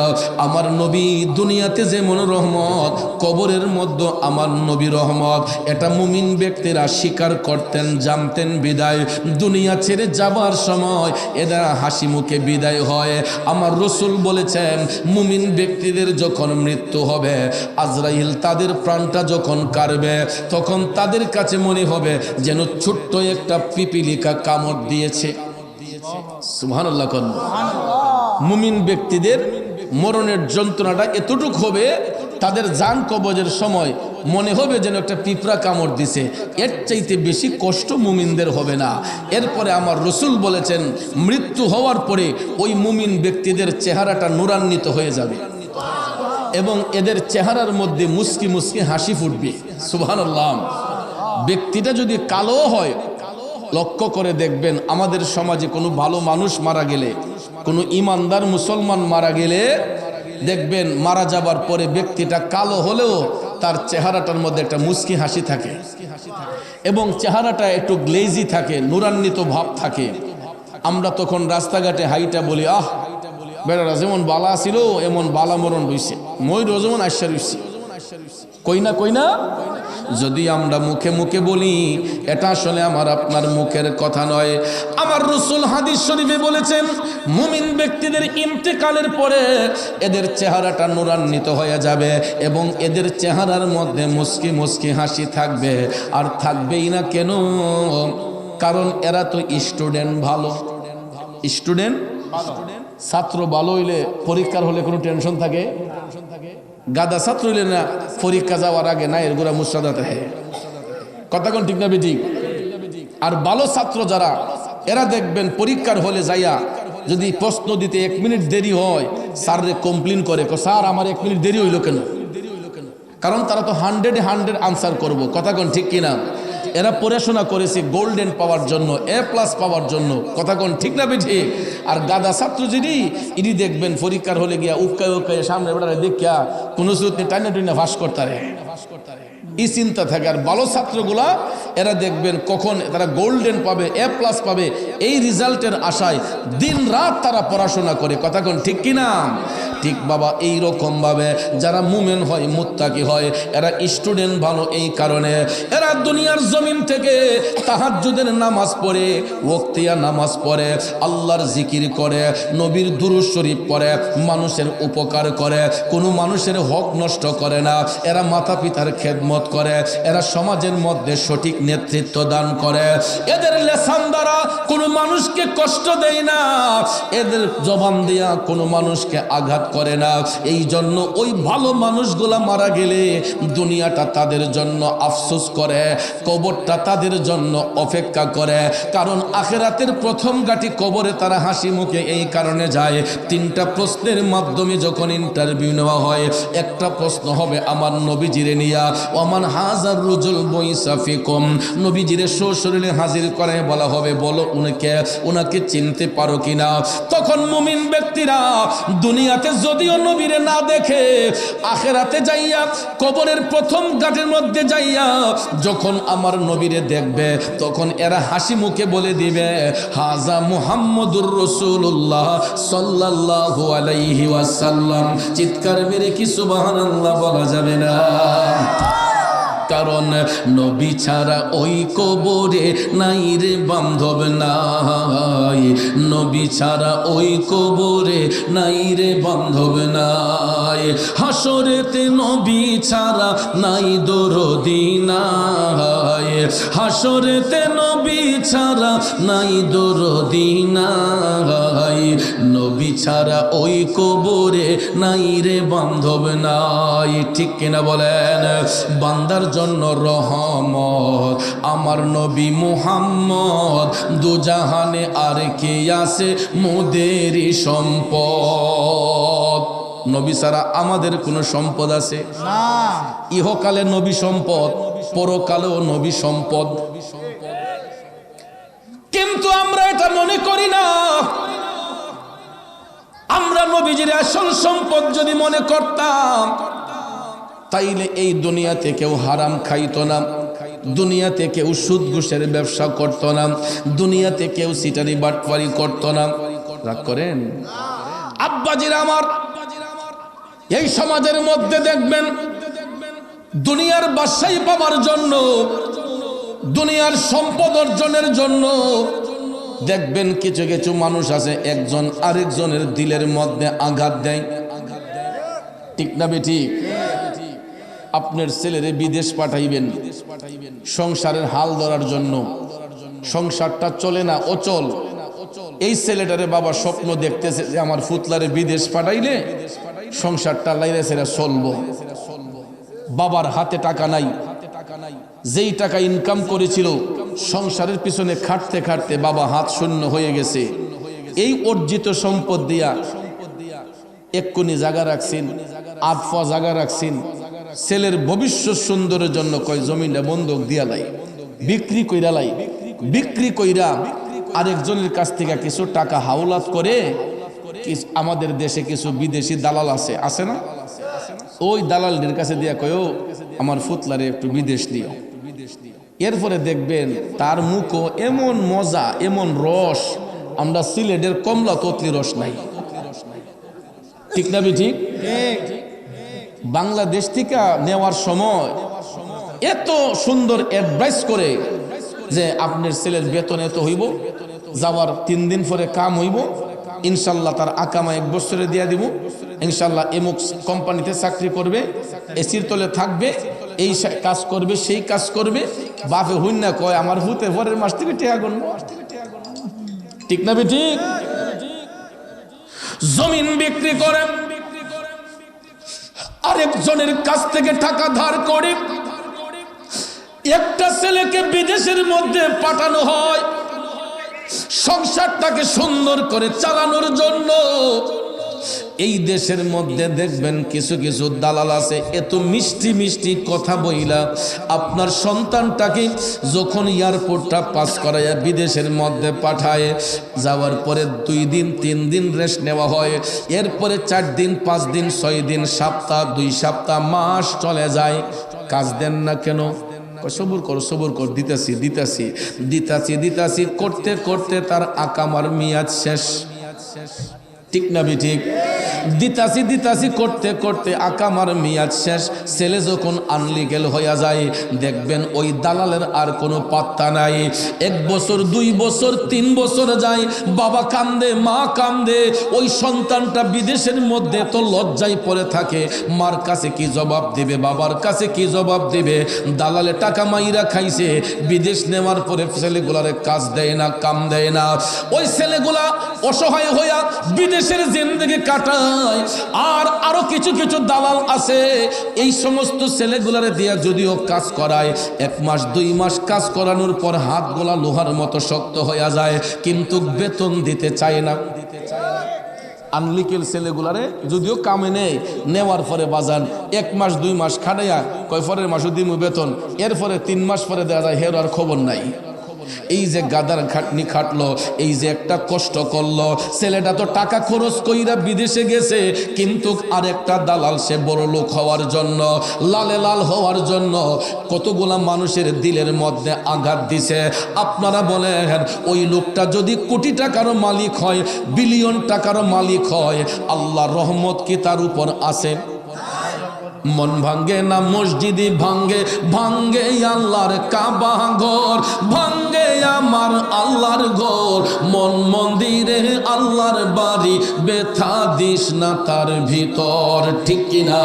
আমার নবী দুনিয়াতে যেমন রহমত, কবরের মধ্যে আমার নবী রহমত। এটা মুমিন ব্যক্তিরা স্বীকার করতেন, জানতেন, বিদায় দুনিয়া ছেড়ে যাবার সময় এরা হাসি মুখে বিদায় হয়। আমার রসুল বলেছেন, মুমিন ব্যক্তিদের যখন মৃত্যু হবে, আজরাইল তাদের প্রাণটা যখন কাড়বে, তখন তাদের কাছে মনে হবে যেন ছোট্ট একটা পিপিলিকা কামড় দিয়েছে। সুবহানাল্লাহ। মুমিন ব্যক্তিদের মরণের যন্ত্রণাটা এতটুক হবে, তাদের জান কবজের সময় মনে হবে যেন একটা পিঁপড়া কামড় দিছে। এর চাইতে বেশি কষ্ট মুমিনদের হবে না। এরপরে আমার রসুল বলেছেন, মৃত্যু হওয়ার পরে ওই মুমিন ব্যক্তিদের চেহারাটা নূরান্বিত হয়ে যাবে এবং এদের চেহারার মধ্যে মুস্কি মুস্কি হাসি ফুটবে। সুবহানাল্লাহ। ব্যক্তিটা যদি কালো হয়, লক্ষ্য করে দেখবেন আমাদের সমাজে কোনো ভালো মানুষ মারা গেলে, কোনো ইমানদার মুসলমান মারা গেলে দেখবেন মারা যাবার পরে ব্যক্তিটা কালো হলেও তার চেহারাটার মধ্যে একটা মুস্কি হাসি থাকে এবং চেহারাটা একটু গ্লেজি থাকে, নূরান্বিত ভাব থাকে। আমরা তখন রাস্তাঘাটে হাইটা বলি, আহ বেড়ারা যেমন বালা ছিল এমন বালা মরণ রইছে, মই যেমন আশ্বা রইছে। কই না যদি আমরা মুখে মুখে বলি, এটা আসলে আমার আপনার মুখের কথা নয়। আমার রাসূল হাদিস শরীফে বলেছেন, মুমিন ব্যক্তিদের ইন্তেকালের পরে এদের চেহারাটা নূরান্বিত হয়ে যাবে এবং এদের চেহারার মধ্যে মুস্কি মুস্কি হাসি থাকবে। আর থাকবেই না কেন? কারণ এরা তো স্টুডেন্ট ভালো। স্টুডেন্ট ছাত্র ভালো হইলে পরীক্ষার হলে কোনো টেনশন থাকে? গাদা ছাত্র হইলে না পরীক্ষা যাওয়ার আগে না এর গোড়া মুসাদাত হয়। কথা কোন ঠিক না বেঠিক? আর ভালো ছাত্র যারা, এরা দেখবেন পরীক্ষার হলে যাইয়া যদি প্রশ্ন দিতে 1 মিনিট দেরি হয়, স্যাররে কমপ্লেন করে, স্যার আমার 1 মিনিট দেরি হইল কেন? কারণ তারা তো 100 আনসার করবো। কথা কোন ঠিক কিনা? এরা পড়াশোনা করেছে গোল্ডেন পাওয়ার জন্য, A+ পাওয়ার জন্য। কথা কোন ঠিক না বেঠিক? আর গাদা ছাত্র যদি ইনি দেখবেন পরীক্ষার হলে গিয়া উকায় সামনে বেড়ারে দেখিয়া কোনো সুরতে টাইনা টাইনা ফাঁস করতারে, এই চিন্তা থাকে। আর ভালো ছাত্রগুলা এরা দেখবেন কখন তারা গোল্ডেন পাবে, A+ পাবে, এই রেজাল্টের আশায় দিন রাত তারা পড়াশোনা করে। কথা কোন ঠিক কিনা? ঠিক বাবা, এই রকম ভাবে যারা মুমিন হয়, মুত্তাকি হয়, এরা স্টুডেন্ট ভালো। এই কারণে এরা দুনিয়ার জমিন থেকে তাহাজ্জুদের নামাজ পড়ে, ওয়াক্তিয়া নামাজ পড়ে, আল্লাহর জিকির করে, নবীর দুরূদ শরীফ পড়ে, মানুষের উপকার করে, কোনো মানুষের হক নষ্ট করে না। এরা মাতা পিতার খেদমত করে, এরা সমাজের মধ্যে সঠিক নেতৃত্ব দান করে। এদের লেসান দ্বারা কোনো মানুষকে কষ্ট দেয় না, এদের জবান দিয়া কোনো মানুষকে আঘাত করে না। এই জন্য ওই ভালো মানুষগুলা মারা গেলে দুনিয়াটা তাদের জন্য আফসোস করে, কবরটা তাদের জন্য অপেক্ষা করে। কারণ আখিরাতের প্রথম গাটি কবরে তারা হাসি মুখে এই কারণে যায়, 3টা প্রশ্নের মাধ্যমে যখন ইন্টারভিউ নেওয়া হয়, একটা প্রশ্ন হবে আমার নবীজিরে নিয়া, ওমান হাজার রুজুল বইসাফিকুম, নবীজিরে সশরীরে হাজির করে বলা হবে, বলো উনাকে চিনতে পারো কিনা? তখন মুমিন ব্যক্তিরা দুনিয়াতে যদিও নবীরে না দেখে, আখিরাতে যাইয়া কবরের প্রথম ঘাটের মধ্যে যাইয়া যখন আমার নবীরে দেখবে, তখন এরা হাসি মুখে বলে দিবে, হাজা মুহাম্মদুর রাসূলুল্লাহ সাল্লাল্লাহু আলাইহি ওয়াসাল্লাম। চিৎকার মেরে কি সুবহানাল্লাহ বলা যাবে না? কারণ নবী ছাড়া ওই কবরে নাই রে বান্ধব নাই, নবী ছাড়া ওই কবরে নাই রে বান্ধব নাই। হাসরেতে নবী ছাড়া নাই দরদি নাই, হাসরেতে নবী ছাড়া নাই দরদি নাই, নবী ছাড়া ওই কবরে নাই রে বান্ধব নাই। ঠিক কিনা বলেন? বান্দার জন্য রহমত আমার নবী মুহাম্মদ, দুজাহানে আর কে আছে মোদেরই সম্পদ। নবী ছাড়া আমাদের কোনো সম্পদ আছে না। ইহকালে নবী সম্পদ, পরকালেও নবী সম্পদ, কিন্তু আমরা এটা মনে করি না। আমরা নবীজির আসল সম্পদ যদি মনে করতাম, তাইলে এই দুনিয়াতে কেউ হারাম খাইতো না, দুনিয়াতে কেউ সুদ ঘুষের ব্যবসা করতো না, দুনিয়াতে কেউ সিটারি বাটপারি করতো না। রাগ করেন আব্বাজিরা আমার, এই সমাজের মধ্যে দেখবেন দুনিয়ার বাদশাহী পাওয়ার জন্য, দুনিয়ার সম্পদ অর্জনের জন্য দেখবেন কিছু কিছু মানুষ আছে একজন আরেকজনের দিলের মধ্যে আঘাত দেয়। ঠিক না বেঠিক? আপনার ছেলেরে বিদেশ পাঠাইবেন সংসারের হাল ধরার জন্য, সংসারটা চলে না, অচল। এই ছেলেটারে বাবা স্বপ্ন দেখতেছে যে আমার ফুতলারে বিদেশ পাঠাইলে সংসারটা লাইরে সেরা চলবো। বাবার হাতে টাকা নাই, যেই টাকা ইনকাম করেছিল সংসারের পিছনে খাটতে খাটতে বাবা হাত শূন্য হয়ে গেছে। এই অর্জিত সম্পদ দিয়া এক্ষুনি জায়গা রাখছেন, আফা জায়গা রাখছেন, ছেলের ভবিষ্যৎ সুন্দরের জন্য কয় জমিনটা বন্ধক দিয়া লাই, বিক্রি কইরা লাই, বিক্রি কইরা আরেকজনের কাছ থেকে কিছু টাকা হাওলাত করে। আমাদের দেশে কিছু বিদেশি দালাল আছে, আছে না? ওই দালালদের কাছে দিয়া কয় আমার ফুতলারে একটু বিদেশ দিও। এরপরে দেখবেন তার মুখও এমন মজা, এমন রস, আমরা সিলেটের কমলা ততলি রস নাই। ঠিক না ঠিক? বাংলাদেশ থেকে নেওয়ার সময় এত সুন্দর অ্যাডভাইস করে যে আপনার ছেলের বেতন এত হইব, যাওয়ার 3 দিন পরে কাম হইব, ইনশাল্লাহ তার আকামা 1 বছরে দিয়ে দিব, ইনশাল্লাহ এমুক কোম্পানিতে চাকরি করবে, এসির তলে থাকবে, এই কাজ করবে, সেই কাজ করবে। বাপে হইন না কয় আমার ভূতে পরের মাস থেকে টেয়া গুনব। ঠিক না ঠিক? জমিন বিক্রি করে আরেকজনের কাছ থেকে টাকা ধার করে একটা ছেলেকে বিদেশের মধ্যে পাঠানো হয় সংসারটাকে সুন্দর করে চালানোর জন্য। এই দেশের মধ্যে দেখবেন কিছু কিছু দালাল আছে, এত মিষ্টি মিষ্টি কথা বইলা আপনার সন্তানটাকে যখন এয়ারপোর্টটা পাস করাইয়া বিদেশের মধ্যে পাঠায়, যাওয়ার পরে 2 দিন 3 দিন রেস্ট নেওয়া হয়, এরপরে 4 দিন 5 দিন 6 দিন সপ্তাহ 2 সপ্তাহ মাস চলে যায়। কাজ দেন না কেন? সবুর কর সবুর কর, দিতাছি দিতাছি দিতাছি দিতাছি করতে করতে তার আকামার মেয়াদ শেষ। ঠিক না ঠিক? দিতাছি দিতাছি করতে করতে আকামার মেয়াদ শেষ। ছেলে যখন আনলিগেল হইয়া যায় দেখবেন ওই দালালের আর কোনো পাত্তা নাই। 1 বছর 2 বছর 3 বছর যায়, বাবা কান্দে, মা কান্দে, ওই সন্তানটা বিদেশের মধ্যে তো লজ্জায় পড়ে থাকে। মার কাছে কি জবাব দিবে, বাবার কাছে কি জবাব দিবে? দালালে টাকা মাইরা খাইছে, বিদেশ নেওয়ার পরে ছেলেগুলারে কাজ দেয় না, কাম দেয় না। ওই ছেলেগুলা অসহায় হইয়া বিদেশের জিন্দেগি কাটায়। আর আরো কিছু কিছু দালাল আছে এই সমস্ত ছেলেগুলারে দিয়া যদিও কাজ করায়, 1 মাস 2 মাস কাজ করানোর পর হাতগুলা লোহার মতো শক্ত হয়ে যায়, কিন্তু বেতন দিতে চায় না। আনলিকেল ছেলেগুলারে যদিও কামে নেই, নেওয়ার পরে বাজান 1 মাস 2 মাস খাটাইয়া কয় পরের মাসও দিমু বেতন, এরপরে 3 মাস পরে দেওয়া যায় হের আর খবর নাই। এই যে গাদার খাটনি খাটলো, এই যে একটা কষ্ট করলো, ছেলেটা তো টাকা খরচ কইরা বিদেশে গেছে, কিন্তু আরেকটা দালাল সে বড় লোক হওয়ার জন্য, লালে লাল হওয়ার জন্য কতগুলা মানুষের দিলের মধ্যে আঘাত দিছে। আপনারা বলেন ওই লোকটা যদি কোটি টাকারও মালিক হয়, বিলিয়ন টাকারও মালিক হয়, আল্লাহর রহমত কি তার উপর আছে? মন ভাঙ্গে না মসজিদই ভাঙ্গে, ভাঙ্গে আল্লাহর কাবা ঘর, ভাঙ্গে আমার আল্লাহর ঘর। মন মন্দিরে আল্লাহর বাড়ি, ব্যথা দিস না তার ভিতর। ঠিক কিনা?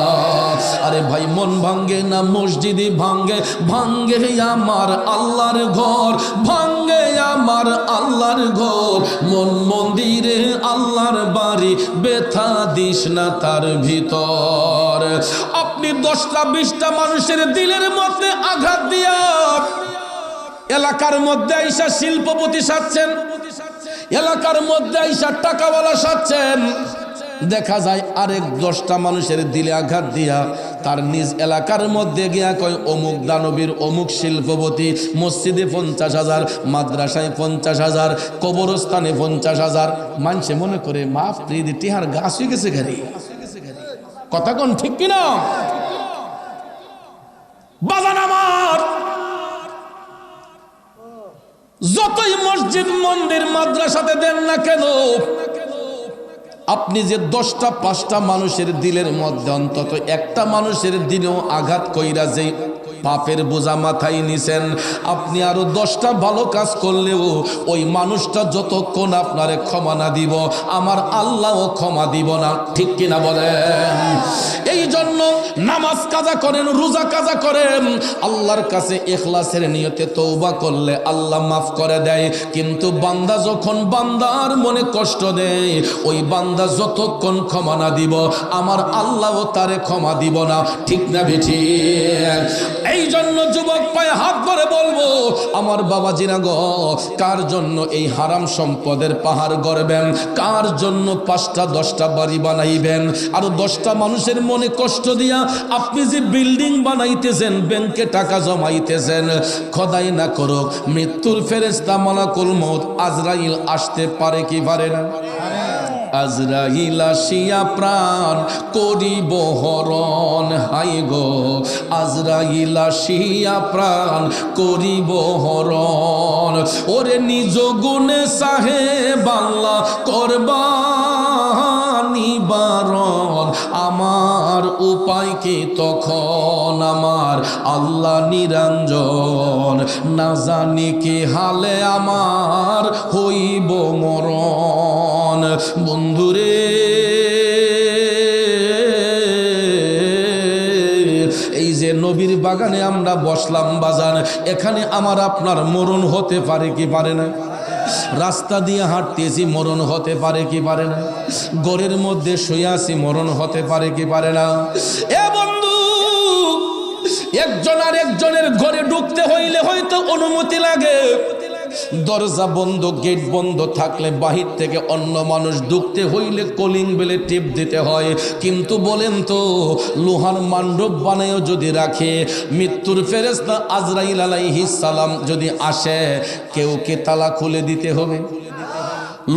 আরে ভাই মন ভাঙ্গে না মসজিদই ভাঙ্গে, ভাঙ্গে আমার আল্লাহর ঘর, ভাঙ্গে আমার আল্লাহর ঘর। মন মন্দিরে আল্লাহর বাড়ি, ব্যথা দিস না তার ভিতর। আপনি 10টা 20টা মানুষের দিলের মধ্যে আঘাত দিয়া এলাকার মধ্যে আইসা শিল্পপতি সাজছেন, এলাকার মধ্যে আইসা টাকাওয়ালা সাজছেন, দেখা যায় আরেক 10টা মানুষের দিলে আঘাত দিয়া তার নিজ এলাকার মধ্যে গিয়া কয় অমুক দানবীর, অমুক শিল্পপতি, মসজিদে 50,000, মাদ্রাসায় 50,000, কবরস্থানে 50,000। মানুষে মনে করে মাফ প্রীতি টিহার গাছ হয়ে গেছে গাড়ি। কথা কোন ঠিক কিনা? বাজান আমার যতই মসজিদ মন্দির মাদ্রাসাতে দেন না কেন, আপনি যে 10টা 5টা মানুষের দিলের মধ্যে অন্তত একটা মানুষের দিলেও আঘাত কইরা যে পাপের বোঝা মাথায় নিছেন, আপনি আরো 10টা ভালো কাজ করলেও ওই মানুষটা যতক্ষণ আপনারে ক্ষমা না দিব, আমার আল্লাহও ক্ষমা দিব না। ঠিক কিনা বলেন? এই জন্য নামাজ কাজা করেন, রোজা কাজা করেন, আল্লাহর কাছে ইখলাসের নিয়তে তওবা করলে আল্লাহ মাফ করে দেয়। কিন্তু বান্দা যখন বান্দার মনে কষ্ট দেয়, ওই বান্দা যতক্ষণ ক্ষমা না দিব, আমার আল্লাহও তারে ক্ষমা দিব না। ঠিক না বেঠি? এই জন্য যুবক পায়ে হাত ধরে বলবো, আমার বাবাজিরা গো, কার জন্য এই হারাম সম্পদের পাহাড় গড়বেন? কার জন্য 5টা 10টা বাড়ি বানাইবেন? আর 10টা মানুষের মনে কষ্ট দিয়া আপনি যে বিল্ডিং বানাইতেছেন, ব্যাংকে টাকা জমাইতেছেন, খোদাই না করুক মৃত্যুর ফেরেশতা মালাকুল মউত আজরাইল আসতে পারে কি পারে না? আজরাইল আসিয়া প্রাণ করিব হরণ, হাই গো আজরাইল আসিয়া প্রাণ করিব হরণ। ওরে নিজ গুণে সাহেব আল্লাহ করবা নিবারণ, আমার উপায় কি তখন আমার আল্লাহ নিরঞ্জন, না জানি কি হালে আমার হইব মরণ। বন্ধুরে, এই যে নবীর বাগানে আমরা বসলাম বাজান, এখানে আমার আপনার মরণ হতে পারে কি পারে না? রাস্তা দিয়ে হাঁটতেছি, মরণ হতে পারে কি পারে না? ঘরের মধ্যে শুয়ে আছি, মরণ হতে পারে কি পারে না? এ বন্ধু, একজন আর একজনের ঘরে ঢুকতে হইলে হয়তো অনুমতি লাগে। দরজা বন্ধ, গেট বন্ধ থাকলে বাহির থেকে অন্য মানুষ ঢুকতে হইলে কলিং বেলে টিপ দিতে হয়। কিন্তু বলেন তো, লোহার মণ্ডপ বানায়ও যদি রাখে, মৃত্যুর ফেরেশতা আজরাইল আলাইহিস সালাম যদি আসে, কেউ কে তালা খুলে দিতে হবে?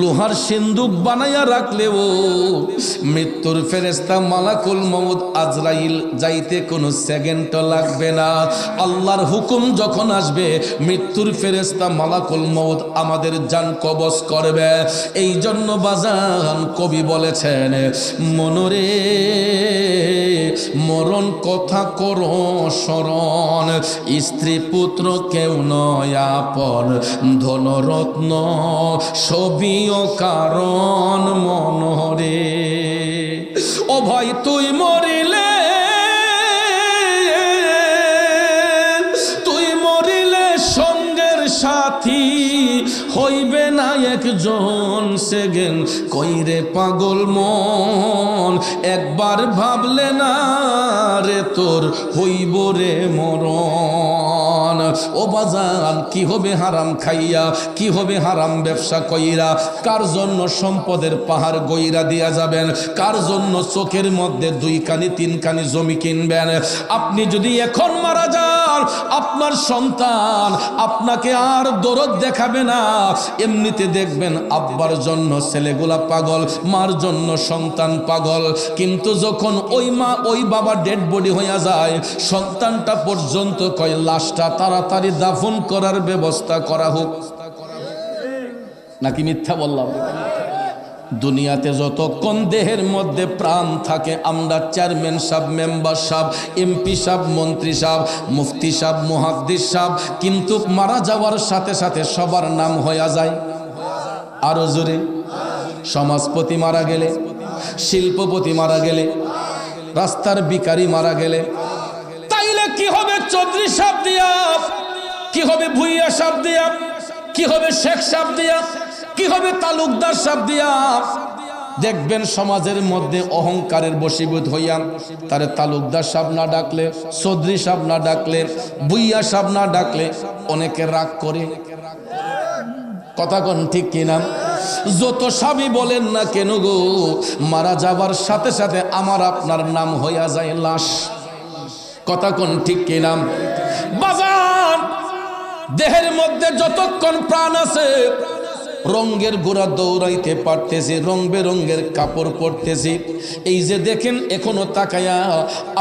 লোহার সিন্দুক বানাইয়া রাখলেও মৃত্যুর ফেরেশতা মালাকুল মউত আজরাইল যাইতে কোনো সেকেন্ড লাগবে না। আল্লাহর হুকুম যখন আসবে, মৃত্যুর ফেরেশতা মালাকুল মউত আমাদের জান কবজ করবে। এই জন্য বাজান কবি বলেছেন, মনরে মরণ কথা করো স্মরণ, স্ত্রী পুত্র কেউ নয় আপন, ধনরত্ন সবই কারণ মনরে। ও ভাই, তুই মরিলে সঙ্গের সাথী হইবে না একজন, সেগেন কইরে পাগল মন, একবার ভাবলে না রে তোর হইব রে মরণ। ও বাজান, কি হবে হারাম খাইয়া, কি হবে হারাম ব্যবসা কইরা? কার জন্য সম্পদের পাহাড় গইরা দিয়া যাবেন? কার জন্য চোখের মধ্যে 2 কানি 3 কানি জমি কিনবেন? আপনি যদি এখন মারা যান, আপনার সন্তান আপনাকে আর দরদ দেখাবে না। এমনিতে দেখবেন আব্বার জন্য ছেলেগুলা পাগল, মার জন্য সন্তান পাগল। কিন্তু যখন ওই মা ওই বাবা ডেড বডি হইয়া যায়, সন্তানটা পর্যন্ত কয় লাশটা তাড়াতাড়ি দাফন করার ব্যবস্থা করা হোক। নাকি মিথ্যা বললাম? দুনিয়াতে যতক্ষণ দেহের মধ্যে প্রাণ থাকে, আমরা চেয়ারম্যান সাহেব, মেম্বার সাহেব, এমপি সাহেব, মন্ত্রী সাহেব, মুফতি সাহেব, মুহাদ্দিস সাহেব, কিন্তু মারা যাওয়ার সাথে সাথে সবার নাম হয়ে যায়। আরো জোরে, সমাজপতি মারা গেলে, শিল্পপতি মারা গেলে, রাস্তার ভিখারি মারা গেলে, তাইলে কি হবে চৌধুরী সাহেব দিয়া, কি হবে ভুইয়া সাহেব দিয়া, কি হবে শেখ সাহেব দিয়া, কি হবে তালুকদার সাহেব দিয়া? দেখবেন সমাজের মধ্যে অহংকারের বশীভূত হইয়া তারে তালুকদার সাহেব না ডাকলে, চৌধুরী সাহেব না ডাকলে, ভুইয়া সাহেব না ডাকলে অনেকে রাগ করে। কথা কোন ঠিক কিনা? যত সাবি বলেন না কেন গো, মারা যাবার সাথে সাথে আমার আপনার নাম হইয়া যায় লাশ। কথা কোন ঠিক কিনা? বাজান, দেহের মধ্যে যতক্ষণ প্রাণ আছে, রঙের গোড়া দৌড়াইতে পারতেছি, রং বেরঙের কাপড় পরতেছি। এই যে দেখেন এখনো তাকায়া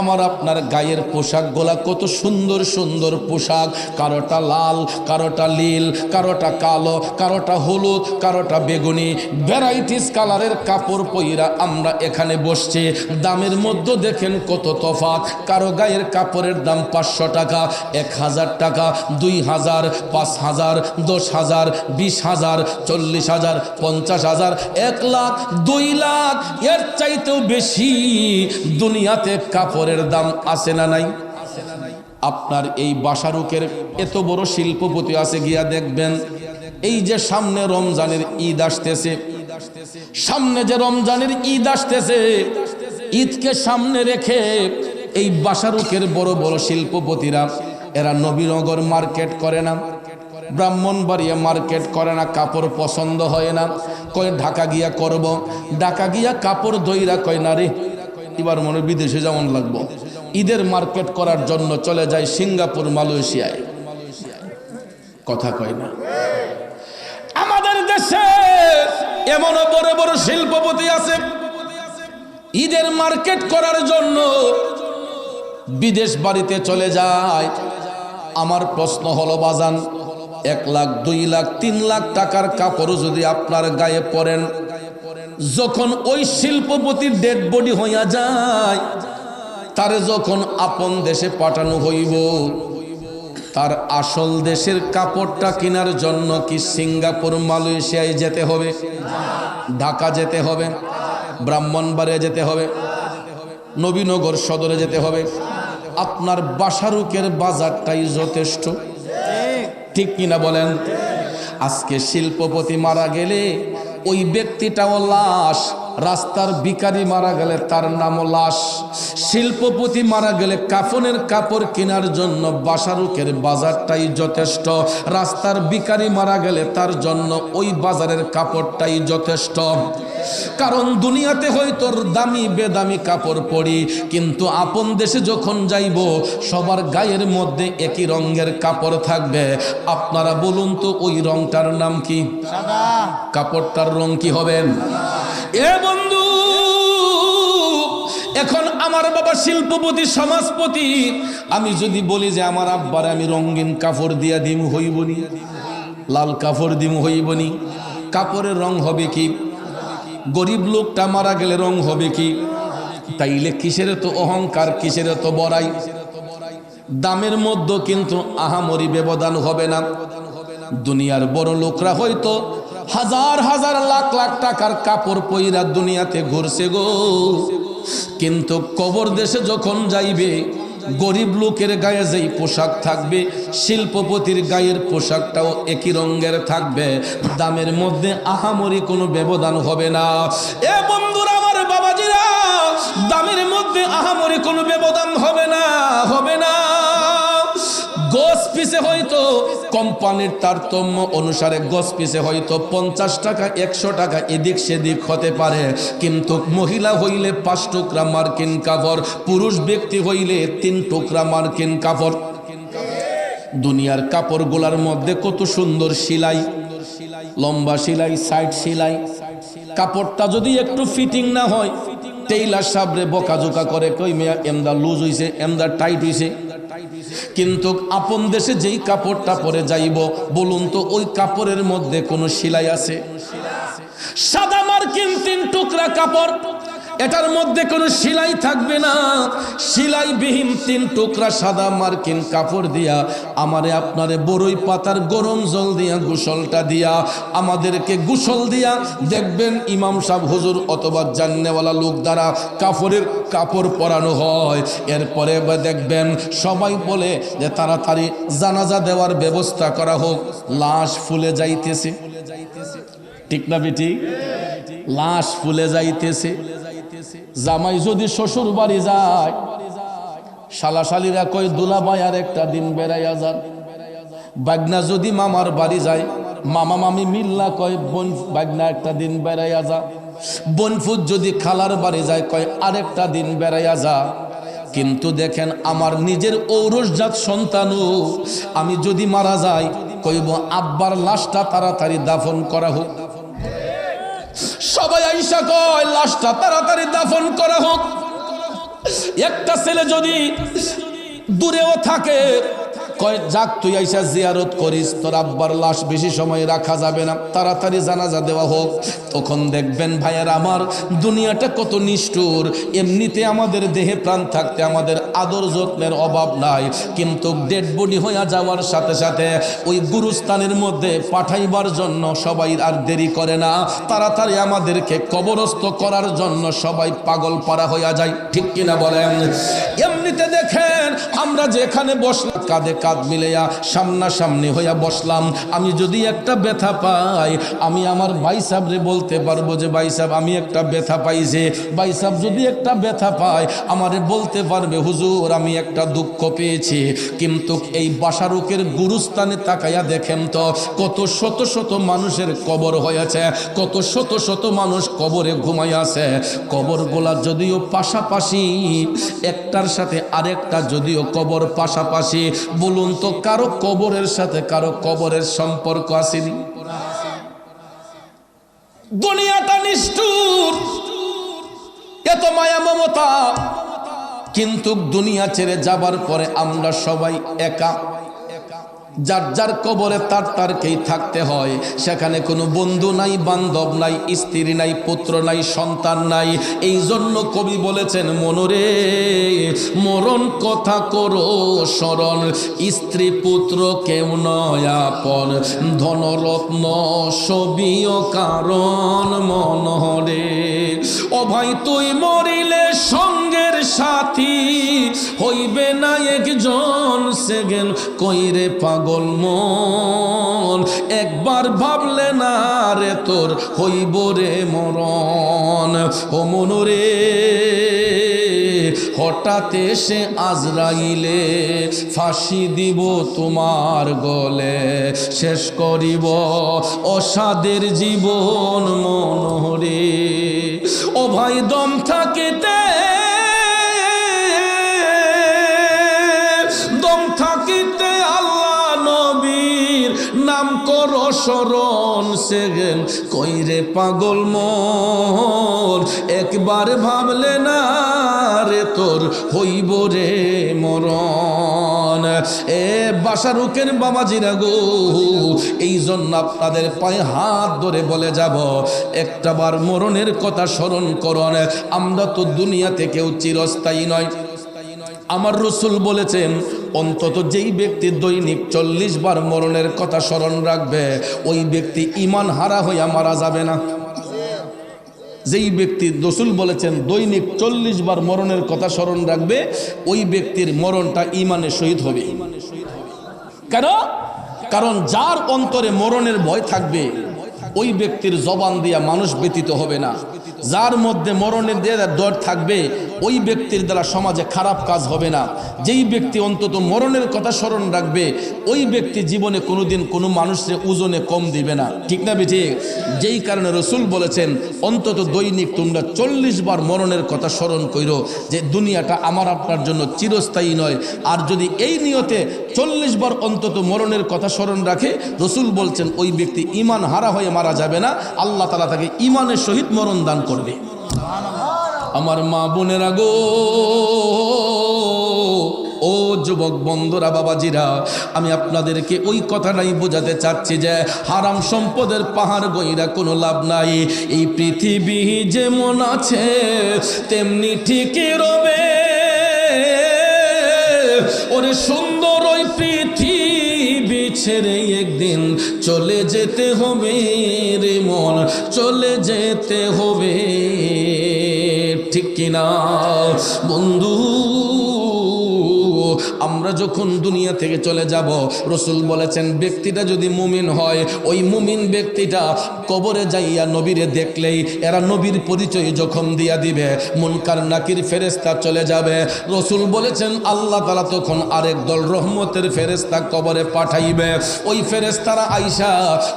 আমার আপনার গায়ের পোশাকগুলা কত সুন্দর সুন্দর পোশাক, কারোটা লাল, কারোটা নীল, কারোটা কালো, কারোটা হলুদ, কারোটা বেগুনি, ভ্যারাইটিস কালারের কাপড় পইরা আমরা এখানে বসছি। দামের মধ্যে দেখেন কত তফাৎ। কারো গায়ের কাপড়ের দাম 500 টাকা, 1000 টাকা, 2000, 5000, 10,000, 20,000, 40,000, 50,000, 1 লাখ, 2 লাখ, এর চাইতেও বেশি দুনিয়াতে কাপড়ের দাম আছে না নাই? আপনার এই বাসারুকের এত বড় শিল্পপতি আছে, গিয়া দেখবেন এই যে সামনে রমজানের ঈদ আসতেছে, সামনে যে রমজানের ঈদ আসতেছে, ঈদকে সামনে রেখে এই বাসারুকের বড় বড় শিল্পপতিরা এরা নবীনগর মার্কেট করে না, ব্রাহ্মণবাড়িয়া মার্কেট করে না, কাপড় পছন্দ হয় না, কয় ঢাকা গিয়া করব। ঢাকা গিয়া কাপড় দইরা কয় না রে, এবার মনে বিদেশে যেমন লাগবো, ঈদের মার্কেট করার জন্য চলে যায় সিঙ্গাপুর, মালয়েশিয়ায়। কথা কয় না? আমাদের দেশে এমনও বড় বড় শিল্পপতি আছে, ঈদের মার্কেট করার জন্য বিদেশ বাড়িতে চলে যায়। আমার প্রশ্ন হলো বাজান, 1 লাখ, 2 লাখ, 3 লাখ টাকার কাপড় যদি আপনার গায়ে পরেন, যখন ওই শিল্পপতির ডেড বডি হইয়া যায়, তারে যখন আপন দেশে পাঠানো হইব, তার আসল দেশের কাপড়টা কেনার জন্য কি সিঙ্গাপুর, মালয়েশিয়ায় যেতে হবে? ঢাকা যেতে হবে? ব্রাহ্মণবাড়িয়া যেতে হবে? নবীনগর সদরে যেতে হবে? আপনার বাসারুকের বাজারটাই যথেষ্ট, ঠিক কিনা বলেন? আজকে শিল্পপতি মারা গেলে ওই ব্যক্তিটাও লাশ, রাস্তার ভিখারি মারা গেলে তার নামও লাশ। শিল্পপতি মারা গেলে কাফনের কাপড় কেনার জন্য বাসারুকের বাজারটাই যথেষ্ট, রাস্তার ভিখারি মারা গেলে তার জন্য ওই বাজারের কাপড়টাই যথেষ্ট। কারণ দুনিয়াতে হয়তো দামি বেদামি কাপড় পরি, কিন্তু আপন দেশে যখন যাইব সবার গায়ের মধ্যে একই রঙের কাপড় থাকবে। আপনারা বলুন তো ওই রংটার নাম কি? সাদা। কাপড়টার রং কি হবেন? এ বন্ধু, এখন আমার বাবা শিল্পপতি, সমাজপতি, আমি যদি বলি যে আমার আব্বারে আমি রঙিন কাপড় দিয়া দিম, হইবনি? লাল কাপড় দিম, হইবনি? কাপড়ের রং হবে কি? গরিব লোকটা মারা গেলে রং হবে কি? তাইলে কিসের তো অহংকার, কিসের তো বড়াই? দামের মধ্যে কিন্তু আহামরি ব্যবধান হবে না। দুনিয়ার বড় লোকরা হয়তো হাজার হাজার লাখ লাখ টাকার কাপড় পইরা দুনিয়াতে ঘুরছে গো, কিন্তু কবর দেশে যখন যাইবে গরিব লোকের গায়ে যেই পোশাক থাকবে, শিল্পপতির গায়ের পোশাকটাও একই রঙের থাকবে। দামের মধ্যে আহামরি কোনো ব্যবধান হবে না। এ বন্ধুরা, আমার বাবাজিরা, দামের মধ্যে আহামরি কোনো ব্যবধান হবে না, হবে না। গজ পিছে হয়তো কোম্পানির তারতম্য অনুসারে গজ পিছে হয়তো 50 টাকা, 100 টাকা এদিক সেদিক হতে পারে, কিন্তু মহিলা হইলে 5 টুকরা মার্কিন কাপড়, পুরুষ ব্যক্তি হইলে 3 টুকরা মার্কিন কাপড়। দুনিয়ার কাপড়গুলার মধ্যে কত সুন্দর সেলাই, লম্বা সেলাই, সাইড সেলাই। কাপড়টা যদি একটু ফিটিং না হয়, টেইলার সাবরে বকাঝোকা করে, কই মেয়া এমদা লুজ হইছে, এমদা টাইট হইছে। কিন্তু আপন দেশে যেই কাপড়টা পরে যাইব, বলুন তো ওই কাপড়ের মধ্যে কোনো সেলাই আছে? সাদা মার্কিন 3 টুকরা কাপড়, এটার মধ্যে কোনো সেলাই থাকবে না। সেলাইবিহীন 3 টুকরা সাদা মার্কিন কাপড় দিয়া আমারে আপনারে বড়ই পাতার গরম জল দিয়া গোসলটা দিয়া আমাদেরকে গোসল দিয়া দেখবেন ইমাম সাহেব হুজুর অথবা জান্নেওয়ালা লোক দ্বারা কাপড় পরানো হয়। এরপরে দেখবেন সবাই বলে যে তাড়াতাড়ি জানাজা দেওয়ার ব্যবস্থা করা হোক। লাশ ফুলে যাইতেছে, ঠিক না বেটি? লাশ ফুলে যাইতেছে। জামাই যদি শ্বশুর বাড়ি যায়, শালাশালিরা কয় দুলা ভাই আর একটা দিন বেড়াইয়া যান। বাগনা যদি মামার বাড়ি যায়, মামা মামি মিল্লা কয় বোন বাগনা একটা দিন বেড়াইয়া যা। বোনফুত যদি খালার বাড়ি যায়, কয় আরেকটা দিন বেড়াইয়া যা। কিন্তু দেখেন আমার নিজের ঔরসজাত সন্তানও আমি যদি মারা যাই, কইব আব্বার লাশটা তাড়াতাড়ি দাফন করা হোক। সবাই আইসা কয় লাশটা তাড়াতাড়ি দাফন করা হোক। একটা ছেলে যদি দূরেও থাকে কয় যাক তুই আইসা জিয়ারত করিস, তোর আব্বার লাশ বেশি সময় রাখা যাবে না, তাড়াতাড়ি জানাজা দেওয়া হোক। তখন দেখবেন ভাইয়ার আমার দুনিয়াটা কত নিষ্ঠুর। এমনিতে আমাদের দেহে প্রাণ থাকতে আমাদের আদর যত্নের অভাব নাই, কিন্তু ডেড বডি হয়ে যাওয়ার সাথে সাথে ওই গুরুস্থানের মধ্যে পাঠাইবার জন্য সবাই আর দেরি করে না, তাড়াতাড়ি আমাদেরকে কবরস্থ করার জন্য সবাই পাগল পারা হইয়া যায়। ঠিক কিনা বলেন? এমনিতে দেখেন আমরা যেখানে বসলাম কাঁধে কাঁধ মিলাইয়া সামনাসামনি হইয়া বসলাম, আমি যদি একটা ব্যথা পাই আমি আমার ভাই সাহেবরে বলতে পারবো যে ভাই সাহেব আমি একটা ব্যথা পাইছি। ভাই সাহেব যদি একটা ব্যথা পায় আমারে বলতে পারবে হুজুর আমি একটা দুঃখ পেয়েছি। কিন্তু এই বাসারুকের গুরুস্থানে তাকাইয়া দেখেন তো কত শত শত মানুষের কবর হয়েছে, কত শত শত মানুষ কবরে ঘুমাই আছে। কবরগুলা যদিও পাশাপাশি, একটার সাথে আরেকটা যদিও কবর পাশাপাশি, বলুন তো কারো কবরের সাথে কারো কবরের সম্পর্ক আসেনি? দুনিয়াটা নিষ্ঠুর, এত মায়া মমতা, কিন্তু দুনিয়া ছেড়ে যাবার পরে আমরা সবাই একা। যার যার কবরে তার তারকেই থাকতে হয়। সেখানে কোনো বন্ধু নাই, বান্ধব নাই, স্ত্রী নাই, পুত্র নাই, সন্তান নাই। এই জন্য কবি বলেছেন মনরে মরণ কথা করো স্মরণ, স্ত্রী পুত্র কেউ নয় আপন, ধনরত্ন সবিও কারণ মনরে। ও ভাই তুই মরিলে সঙ্গের সাথী হইবে না একজন সেগেন কইরে পাগল মন, একবার ভাবলে না রে তোর হইব রে মরণ। ও মনরে হঠাৎ এসে আজরাইলে ফাঁসি দিব তোমার গলে, শেষ করিব অসাদের জীবন মনরে। ও ভাই দম থাকিতে আল্লাহ নবীর নাম করো স্মরণ, সেগেন কইরে পাগল মন, একবার ভাবলে না রে তোর হইব রে মরণ। এ বাসারুকের বাবাজিরা গো, এই জন্য আপনাদের পায়ে হাত ধরে বলে যাব একটাবার মরণের কথা স্মরণ করুন। আমরা তো দুনিয়াতে কেউ চিরস্থায়ী নয়। আমার রসুল বলেছেন অন্তত যেই ব্যক্তি দৈনিক 40 বার মরণের কথা স্মরণ রাখবে ওই ব্যক্তি ঈমান হারা হইয়া মারা যাবে না। যেই ব্যক্তি রসুল বলেছেন দৈনিক 40 বার মরণের কথা স্মরণ রাখবে ওই ব্যক্তির মরণটা ঈমানের সহিত হবে। কেন? কারণ যার অন্তরে মরণের ভয় থাকবে ওই ব্যক্তির জবান দিয়া মানুষ ব্যতীত হবে না। যার মধ্যে মরণের ডর থাকবে ওই ব্যক্তির দ্বারা সমাজে খারাপ কাজ হবে না। যেই ব্যক্তি অন্তত মরণের কথা স্মরণ রাখবে ওই ব্যক্তি জীবনে কোনোদিন কোনো মানুষের ওজনে কম দিবে না। ঠিক না বেঠিক? যেই কারণে রসুল বলেছেন অন্তত দৈনিক তোমরা 40 বার মরণের কথা স্মরণ করো, যে দুনিয়াটা আমার আপনার জন্য চিরস্থায়ী নয়। আর যদি এই নিয়তে 40 বার অন্তত মরণের কথা স্মরণ রাখে রসুল বলছেন ওই ব্যক্তি ঈমান হারা হয়ে মারা যাবে না, আল্লাহ তাআলা তাকে ঈমানের সহিত মরণ দান করবে। আমার মা বোনেরা গো, ও যুবক বন্ধুরা, বাবাজিরা, আমি আপনাদেরকে ওই কথাটাই বোঝাতে চাচ্ছি যে হারাম সম্পদের পাহাড় গইরা কোনো লাভ নাই। এই পৃথিবী যেমন আছে তেমনি ঠিকই রবে। ওরে সুন্দর ওই পৃথিবী ছেড়ে একদিন চলে যেতে হবে রে মন, চলে যেতে হবে। ঠিক কিনা বন্ধু? আমরা যখন দুনিয়া থেকে চলে যাব রসুল বলেছেন ব্যক্তিটা যদি মুমিন হয় ওই মুমিন ব্যক্তিটা কবরে যাইয়া নবীরে দেখলেই এরা নবীর পরিচয় যখন দিয়া দিবে মুনকার নাকির ফেরেশতা চলে যাবে। রসুল বলেছেন আল্লাহ তাআলা তখন আরেক দল রহমতের ফেরেশতা কবরে পাঠাইবে। ওই ফেরেশতারা আইসা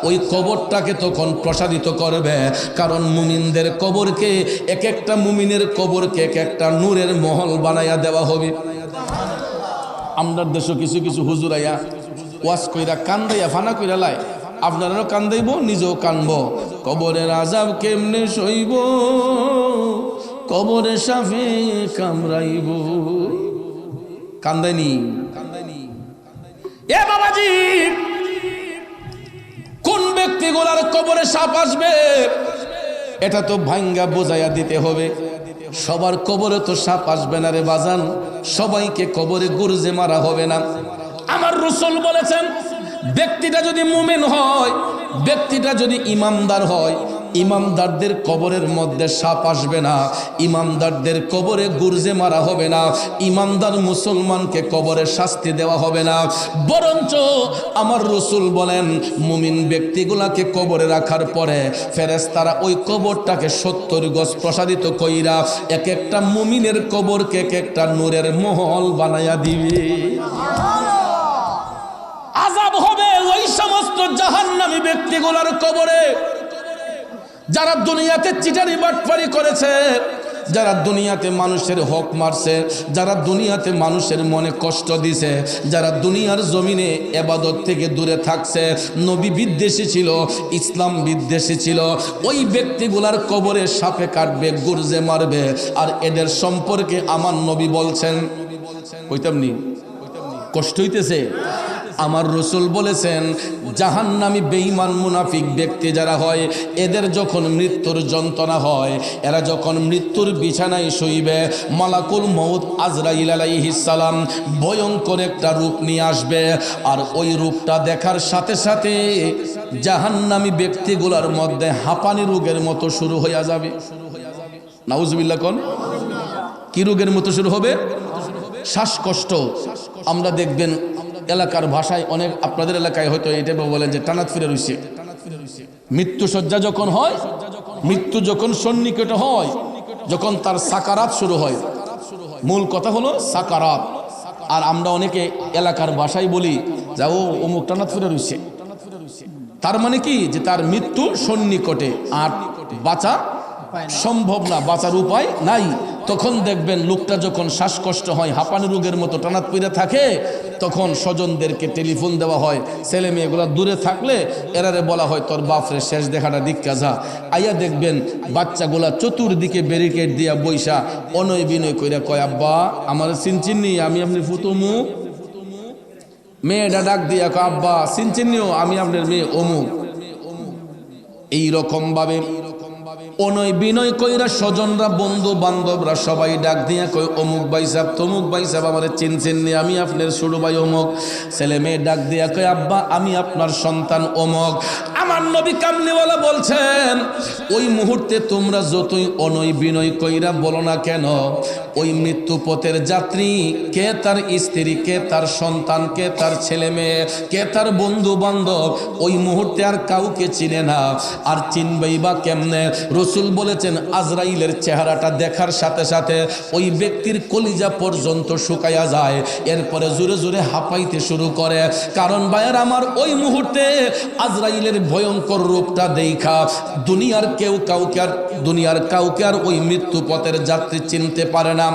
ওই কবরটাকে তখন প্রসারিত করবে, কারণ মুমিনদের কবরকে এক একটা মুমিনের কবরকে এক একটা নূরের মহল বানাইয়া দেওয়া হবে। আমরা দেশে কিছু কিছু হুজুর আইয়া ওয়াজ কইরা কান্দাইয়া ফানা কইরা লাই, আপনারাও কান্দাইব, নিজেও কানব। কবরের আযাব কেমনে সইব, কবরে সাপে কামড়াইব। কান্দাইনি এ বাবাজি, কোন ব্যক্তিগুলার কবরে সাপ আসবে এটা তো ভাঙ্গা বোঝাইয়া দিতে হবে। সবার কবরে তো সাপ আসবে না রে বাজান, সবাইকে কবরে গুরজে মারা হবে না। আমার রাসূল বলেছেন, ব্যক্তিটা যদি মুমিন হয়, ব্যক্তিটা যদি ইমানদার হয়, ইমানদারদের কবরের মধ্যে সাপ আসবে না, ইমানদারদের কবরে গুরজে মারা হবে না, ইমানদার মুসলমানকে কবরে শাস্তি দেওয়া হবে না। বরঞ্চ আমার রাসূল বলেন, মুমিন ব্যক্তিগুলাকে কবরে রাখার পরে ফেরেশতারা ওই কবরটাকে 70 গজ প্রসারিত কইরা এক একটা মুমিনের কবরকে এক একটা নূরের মহল বানায়া দিবে। আযাব হবে ওই সমস্ত জাহান্নামী ব্যক্তিগুলোর কবরে যারা দুনিয়াতে চিটারি বাটপারি করেছে, যারা দুনিয়াতে মানুষের হক মারছে, যারা দুনিয়াতে মানুষের মনে কষ্ট দিছে, যারা দুনিয়ার জমিনে ইবাদত থেকে দূরে থাকছে, নবী বিদ্বেষী ছিল, ইসলাম বিদ্বেষী ছিল, ওই ব্যক্তিগুলার কবরে সাপে কাটবে, গুরজে মারবে। আর এদের সম্পর্কে আমার নবী বলছেন, কইতামনি কষ্ট হইতেছে, আমার রাসূল বলেছেন, জাহান্নামী বেঈমান মুনাফিক ব্যক্তি যারা হয়, এদের যখন মৃত্যুর যন্ত্রণা হয়, এরা যখন মৃত্যুর বিছানায় শুইবে, মালাকুল মউত আজরাইল আলাইহিস সালাম ভয়ঙ্কর একটা রূপ নিয়ে আসবে। আর ওই রূপটা দেখার সাথে সাথে জাহান্নামী ব্যক্তিগুলোর মধ্যে হাঁপানি রোগের মতো শুরু হয়ে যাবে। নাউজুবিল্লাহ কোন কি রোগের মতো শুরু হবে? শ্বাসকষ্ট। আমরা দেখবেন এলাকার ভাষায় অনেক, আপনাদের এলাকায় হয়তো এটা বলেন যে টানাত ফিরে রইছে। মৃত্যু শয্যা যখন হয়, মৃত্যু যখন সন্নিকট হয়, যখন তার সাকারাত শুরু হয়, মূল কথা হলো সাকারাত। আর আমরা অনেকে এলাকার ভাষায় বলি যে ও অমুক টানাত ফিরে রইছে। তার মানে কি, যে তার মৃত্যু সন্নিকটে, আর বাঁচা সম্ভব না, বাঁচার উপায় নাই। তখন দেখবেন লোকটা যখন শ্বাসকষ্ট হয়, হাঁপানি রোগের মতো টানাত পইরা থাকে, তখন স্বজনদেরকে টেলিফোন দেওয়া হয়। ছেলে মেয়েগুলো দূরে থাকলে এরারে বলা হয়, তোর বাপরে শেষ দেখাটা দিক্কা যা। আইয়া দেখবেন বাচ্চাগুলা চতুর্দিকে ব্যারিকেড দিয়া বইসা অনয় বিনয় কইরা কয়, আব্বা আমার চিনচিন্নি, আমি আপনি ফুতুমু। মেয়েটা ডাক দিয়া কয়, আব্বা চিনচিন্নিও, আমি আপনার মেয়ে অমুক। এইরকম ভাবে অনয় বিনয় কইরা স্বজনরা, বন্ধু বান্ধবরা সবাই ডাক দিয়া কই, অমুক ভাই সাহেব, তমুক ভাই সাহেব আমার চিনছেন নি, আমি আপনার ছোট ভাই অমুক। ছেলে মেয়ে ডাক দিয়া কই, আব্বা আমি আপনার সন্তান অমুক। আমার নবী কামলিওয়ালা বলছেন, ওই মুহূর্তে তোমরা যতই অনয় বিনয় কইরা বলো না কেন, ওই মৃত্যু পথের যাত্রী, কে তার স্ত্রী, কে তার সন্তান, কে তার ছেলে মেয়ে, কে তার বন্ধু বান্ধব, ওই মুহূর্তে আর কাউকে চিনে না। আর চিনবেই বা কেমনে? রাসূল বলেছেন, আজরাইলের চেহারাটা দেখার সাথে সাথে ওই ব্যক্তির কলিজা পর্যন্ত শুকায়া যায়, এরপরে জোরে জোরে হাঁপাইতে শুরু করে। কারণ ভাইয়ের আমার, ওই মুহূর্তে আজরাইলের ভয়ঙ্কর রূপটা দেখা দুনিয়ার কাউকে আর ওই মৃত্যু পথের যাত্রী চিনতে পারে না।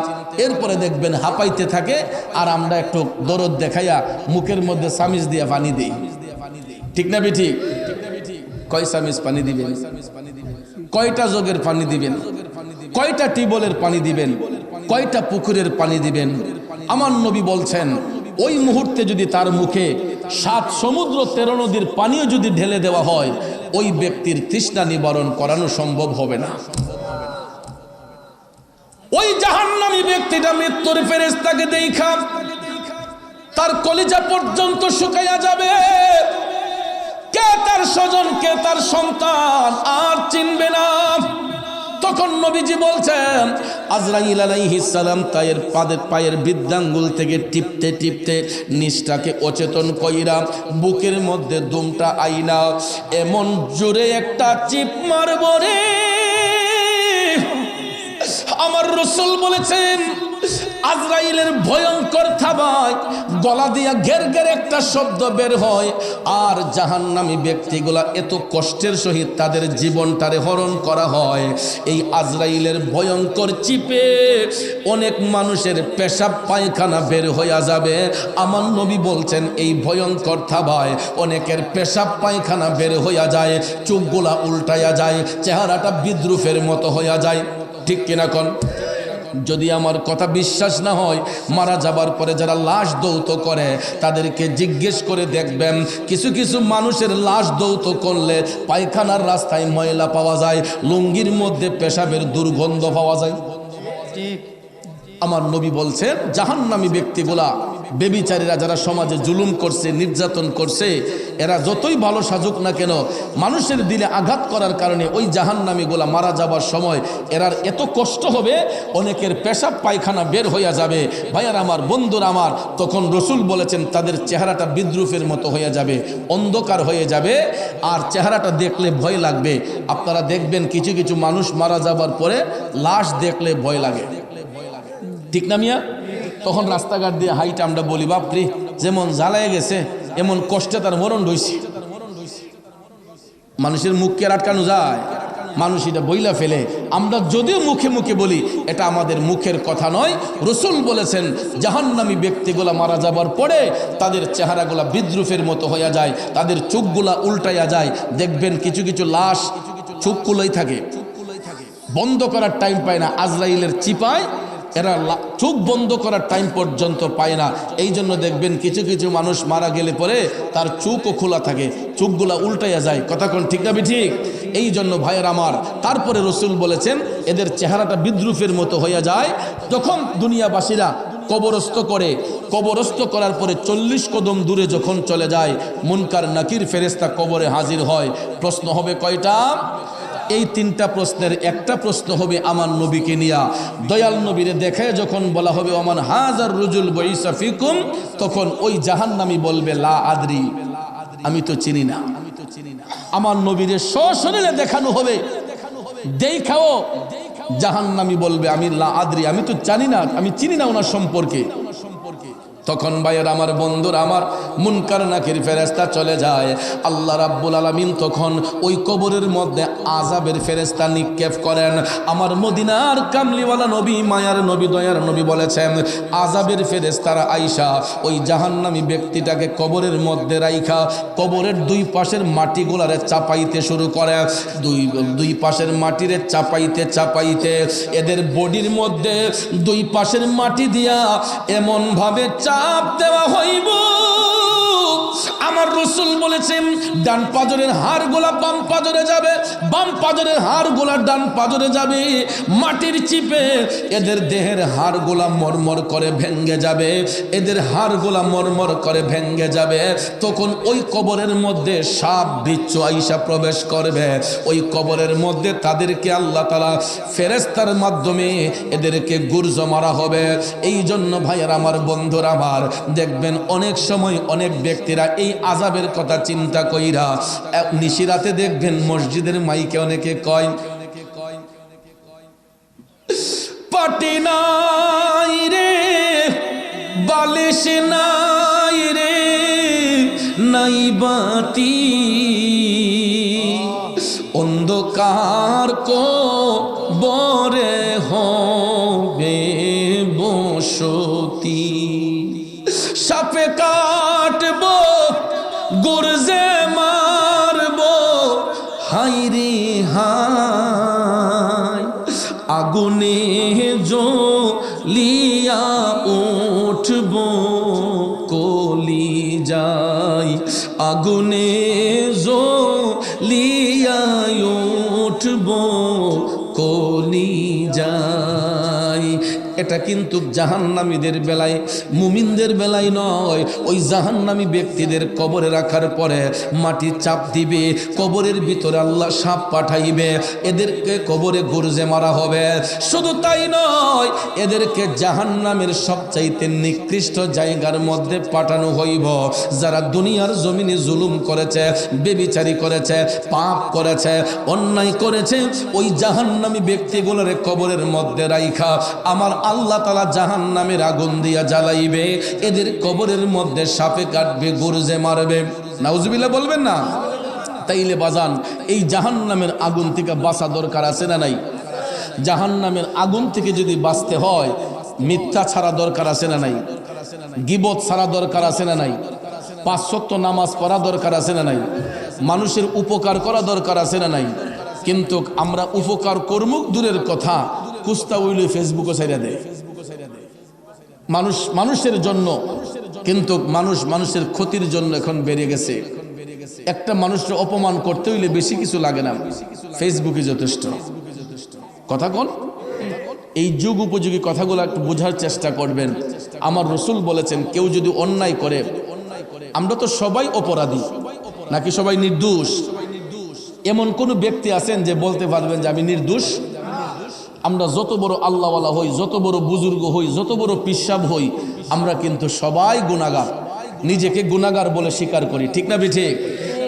এরপরে দেখবেন হাঁপাইতে থাকে, আর আমরা একটু দরদ দেখাইয়া মুখের মধ্যে সামিজ দিয়া পানি দিই, ঠিক না বেঠিক? কয় সামিজ পানি দিবেন? কয়টা জগের পানি দিবেন? কয়টা টিউবওয়েলের পানি দিবেন? কয়টা পুকুরের পানি দিবেন? আমার নবী বলছেন, ওই মুহূর্তে যদি তার মুখে 7 সমুদ্র 13 নদীর পানিও যদি ঢেলে দেওয়া হয়, ওই ব্যক্তির তৃষ্ণা নিবারণ করানো সম্ভব হবে না। ওই জাহান্নামী ব্যক্তিটা মৃত্যুর ফেরেশতাকে দেখা তার কলিজা পর্যন্ত শুকাইয়া যাবে। কে তার স্বজন, কে তার সন্তান আর চিনবে না। তখন নবীজি বলছেন, আজরাইল আলাইহিস সালাম তায়ের পায়ের বৃদ্ধাঙ্গুল থেকে টিপতে টিপতে নিচটাকে অচেতন কইরা বুকের মধ্যে দুমটা আইনা এমন জোরে একটা চিপ মারব রে। আমার রাসূল বলেছেন, আজরাইলের ভয়ঙ্কর থাবায় গলা দিয়া ঘের ঘের একটা শব্দ বের হয়, আর জাহান্নামী ব্যক্তিগুলা এত কষ্টের সহিত তাদের জীবনটারে হরণ করা হয়। এই আজরাইলের ভয়ঙ্কর চিপে অনেক মানুষের পেশাব পায়খানা বের হইয়া যাবে। আমার নবী বলছেন এই ভয়ঙ্কর থাবায় অনেকের পেশাব পায়খানা বের হইয়া যায়, চোখগুলা উল্টাইয়া যায়, চেহারাটা বিদ্রুপের মতো হইয়া যায়। ঠিক কিনা কোন? যদি আমার কথা বিশ্বাস না হয়, মারা যাবার পরে যারা লাশ দৌত করে তাদেরকে জিজ্ঞেস করে দেখবেন, কিছু কিছু মানুষের লাশ দৌত করলে পায়খানার রাস্তায় ময়লা পাওয়া যায়, লুঙ্গির মধ্যে পেশাবের দুর্গন্ধ পাওয়া যায়। আমার নবী বলছেন জাহান্নামী ব্যক্তিগুলা, বেবিচারীরা যারা সমাজে জুলুম করছে, নির্যাতন করছে, এরা যতই ভালো সাজুক না কেন, মানুষের দিলে আঘাত করার কারণে ওই জাহান্নামীগুলা মারা যাবার সময় এরার এত কষ্ট হবে, অনেকের পেশাব পায়খানা বের হইয়া যাবে। ভাইয়ার আমার, বন্ধুর আমার, তখন রসুল বলেছেন তাদের চেহারাটা বিদ্রুপের মতো হয়ে যাবে, অন্ধকার হয়ে যাবে, আর চেহারাটা দেখলে ভয় লাগবে। আপনারা দেখবেন কিছু কিছু মানুষ মারা যাবার পরে লাশ দেখলে ভয় লাগে, ঠিক না মিয়া? তখন রাস্তাঘাট দিয়ে হাইট আমরা বলি, বাপরে যেমন জ্বালায় গেছে এমন কষ্টে তার মরণ রয়েছে। মানুষের মুখকে আটকানো যায়? মানুষ এটা বইলা ফেলে। আমরা যদিও মুখে মুখে বলি, এটা আমাদের মুখের কথা নয়। রসুল বলেছেন জাহান্নামী ব্যক্তিগুলা মারা যাবার পরে তাদের চেহারাগুলা বিদ্রুপের মতো হইয়া যায়, তাদের চোখগুলা উল্টাইয়া যায়। দেখবেন কিছু কিছু লাশ চোখগুলোই থাকে, বন্ধ করার টাইম পায় না, আজরাইলের চিপায় এরা চোখ বন্ধ করার টাইম পর্যন্ত পায় না। এই জন্য দেখবেন কিছু কিছু মানুষ মারা গেলে পরে তার চোখও খোলা থাকে, চোখগুলা উল্টাইয়া যায়। কথা কোন ঠিক না ঠিক? এই জন্য ভাইয়ের আমার, তারপরে রসুল বলেছেন এদের চেহারাটা বিদ্রুপের মতো হইয়া যায়। যখন দুনিয়াবাসীরা কবরস্থ করে, কবরস্থ করার পরে 40 কদম দূরে যখন চলে যায়, মুনকার নাকির ফেরেশতা কবরে হাজির হয়। প্রশ্ন হবে কয়টা? এই 3টা প্রশ্নের একটা প্রশ্ন হবে আমার নবীকে নিয়া। দয়াল নবীরে দেখায় যখন বলা হবে ওমান হাজার রুজুল বইসা ফিকুম, তখন ওই জাহান্নামী বলবে লা আদরি, আমি তো চিনি না। আমার নবীরে সশরীরে দেখানো হবে, দেখাও জাহান্নামী বলবে আমি লা আদরি, আমি তো জানি না, আমি চিনি না ওনার সম্পর্কে। তখন ভাইয়ের আমার, বন্ধুর আমার, মুনকার নাকির ফেরেশতা চলে যায়। আল্লাহ রাব্বুল আলামিন তখন ওই কবরের মধ্যে আযাবের ফেরেশতা নিক্ষেপ করেন। আমার মদিনার কামলিওয়ালা নবী, মায়ার নবী, দয়ার নবী বলেছেন আযাবের ফেরেশতারা আইসা ওই জাহান্নামী ব্যক্তিটাকে কবরের মধ্যে রাইখা কবরের 2 পাশের মাটিগুলারে চাপাইতে শুরু করে। দুই পাশের মাটিরে চাপাইতে চাপাইতে এদের বডির মধ্যে 2 পাশের মাটি দিয়া এমন ভাবে চাপ দেওয়া হইব, আমার রসুল বলেছেন ডান পাজরের হাড়গুলা বাম পাজরে যাবে, বাম পাজরের হাড়গুলা ডান পাজরে যাবে। মাটির চিপে এদের দেহের হাড়গুলা মরমর করে ভেঙ্গে যাবে, এদের হাড়গুলা মরমর করে ভেঙ্গে যাবে। তখন ওই কবরের মধ্যে সাপ বিচ্ছু আইসা প্রবেশ করবে। ওই কবরের মধ্যে তাদেরকে আল্লাহ তাআলা ফেরেশতার মাধ্যমে এদেরকে গুরজ মারা হবে। এই জন্য ভাইয়ের আমার, বন্ধুরা আমার, দেখবেন অনেক সময় অনেক ব্যক্তিরা এই আযাবের কথা চিন্তা কইরা নিশিরাতে দেখবেন মসজিদের মাইকে অনেকে কয় পাটি নাই রে, বালিশ নাই রে, নাই বাতি, অন্ধকার কবরে হবে বসতি, সাপে কাটবো গর্জে মারবো, হাই রে হাই, আগুনে জ্বলিয়া উঠবো কলি যাই, আগুনে জ্বলিয়া উঠবো কলি যাই। এটা কিন্তু জাহান্নামীদের বেলায়, মুমিনদের বেলায় নয়। ওই জাহান্নামী ব্যক্তিদের কবরে রাখার পরে মাটি চাপ দিবে, কবরের ভিতরে আল্লাহ সাপ পাঠাইবে, এদেরকে কবরে গর্জে মারা হবে। শুধু তাই নয়, এদেরকে জাহান্নামের সবচাইতে নিকৃষ্ট জায়গার মধ্যে পাঠানো হইব। যারা দুনিয়ার জমিনে জুলুম করেছে, বেবিচারি করেছে, পাপ করেছে, অন্যায় করেছে, ওই জাহান্নামী ব্যক্তিগুলোর কবরের মধ্যে রাইখা আমার আল্লাহ তাআলা জাহান্নামের আগুন দিয়া জ্বালাইবে, এদের কবরের মধ্যে সাপে কাটবে, গরজে মারবে। নাউজুবিল্লাহ বলবেন না? তাইলে বাজান, এই জাহান্নামের আগুন থেকে বাঁচা দরকার আছে না নাই? জাহান্নামের আগুন থেকে যদি বাঁচতে হয়, মিথ্যা ছাড়া দরকার আছে না নাই? গীবত ছাড়া দরকার আছে না নাই? 5 ওয়াক্ত নামাজ পড়া দরকার আছে না নাই? মানুষের উপকার করা দরকার আছে না নাই? কিন্তু আমরা উপকার কর্মক দূরের কথা, কুস্তা উইলে ফেসবুকে ছেড়ে দেয় মানুষের জন্য, কিন্তু মানুষের ক্ষতির জন্য এখন বেড়ে গেছে। একটা মানুষের অপমান করতে হইলে বেশি কিছু লাগে না, ফেসবুকে যথেষ্ট। কথা কোন? এই যুগ উপযোগী কথাগুলো একটু বোঝার চেষ্টা করবেন। আমার রসুল বলেছেন, কেউ যদি অন্যায় করে, আমরা তো সবাই অপরাধী নাকি সবাই নির্দোষ? এমন কোন ব্যক্তি আছেন যে বলতে পারবেন যে আমি নির্দোষ? আমরা যত বড় আল্লাহওয়ালা হই, যত বড় বুজুর্গ হই, যত বড় পিসাব হই, আমরা কিন্তু সবাই গুনাহগার, নিজেকে গুনাহগার বলে স্বীকার করি, ঠিক না বেঠিক?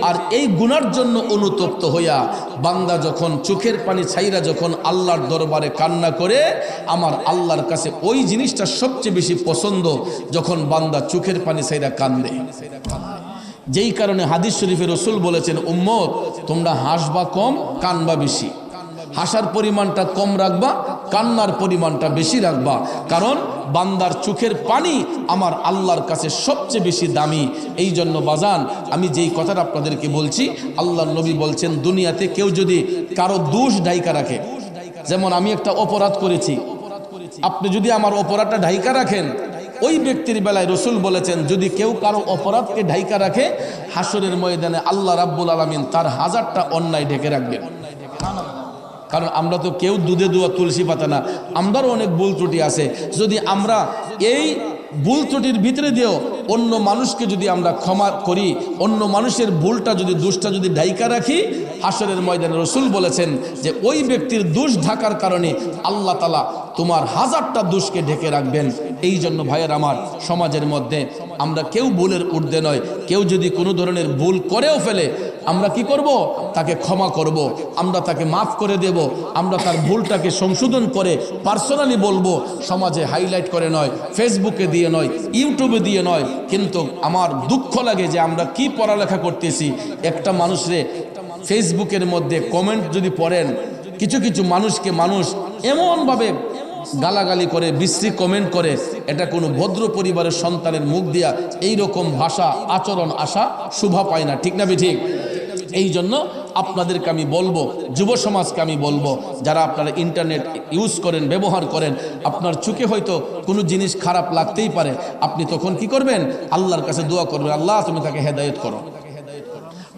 আর এই গুনার জন্য অনুতপ্ত হইয়া বান্দা যখন চোখের পানি ছাইরা যখন আল্লাহর দরবারে কান্না করে, আমার আল্লাহর কাছে ওই জিনিসটা সবচেয়ে বেশি পছন্দ, যখন বান্দা চোখের পানি ছাইরা কান্দে। যেই কারণে হাদিস শরীফে রসুল বলেছেন, উম্মত তোমরা হাসবা কম, কানবা বেশি। হাসার পরিমাণটা কম রাখবা, কান্নার পরিমাণটা বেশি রাখবা, কারণ বান্দার চোখের পানি আমার আল্লাহর কাছে সবচেয়ে বেশি দামি। এই জন্য বাজান, আমি যেই কথাটা আপনাদেরকে বলছি, আল্লাহর নবী বলছেন, দুনিয়াতে কেউ যদি কারো দোষ ঢাইকা রাখে, যেমন আমি একটা অপরাধ করেছি, আপনি যদি আমার অপরাধটা ঢাইকা রাখেন, ওই ব্যক্তির বেলায় রসুল বলেছেন, যদি কেউ কারো অপরাধকে ঢাইকা রাখে, হাসরের ময়দানে আল্লাহ রাব্বুল আলামিন তার 1000টা অন্যায় ঢেকে রাখবেন। কারণ আমরা তো কেউ দুধে দুয়া তুলসী পাতা না, আমারও অনেক ভুল ত্রুটি আছে। যদি আমরা এই ভুল ত্রুটির ভিতরে দিয়েও অন্য মানুষকে যদি আমরা ক্ষমা করি, অন্য মানুষের ভুলটা যদি দোষটা যদি ঢাইকা রাখি, হাসরের ময়দানে রসুল বলেছেন যে ওই ব্যক্তির দোষ ঢাকার কারণে আল্লাহ তাআলা তোমার 1000টা দোষকে ঢেকে রাখবেন। এই জন্য ভাইয়ের আমার, সমাজের মধ্যে আমরা কেউ ভুলের ঊর্ধ্বে নয়। কেউ যদি কোনো ধরনের ভুল করেও ফেলে, আমরা কি করব? তাকে ক্ষমা করব, আমরা তাকে মাফ করে দেব, আমরা তার ভুলটাকে সংশোধন করে পার্সোনালি বলবো, সমাজে হাইলাইট করে নয়, ফেসবুকে দিয়ে নয়, ইউটিউবে দিয়ে নয়। কিন্তু আমার দুঃখ লাগে যে আমরা কি পড়ালেখা করতেছি, একটা মানুষরে ফেসবুকের মধ্যে কমেন্ট যদি পড়েন, কিছু কিছু মানুষকে মানুষ এমনভাবে গালাগালি করে, বিশ্রী কমেন্ট করে, এটা কোনো ভদ্র পরিবারের সন্তানের মুখ দিয়া এইরকম ভাষা আচরণ আসা শোভা পায় না, ঠিক না ঠিক? এই জন্য আপনাদেরকে আমি বলবো, যুব সমাজকে আমি বলবো, যারা আপনারা ইন্টারনেট ইউজ করেন, ব্যবহার করেন, আপনার চোখে হয়তো কোনো জিনিস খারাপ লাগতেই পারে, আপনি তখন কি করবেন? আল্লাহর কাছে দোয়া করবেন, আল্লাহ তুমি তাকে হেদায়েত করো,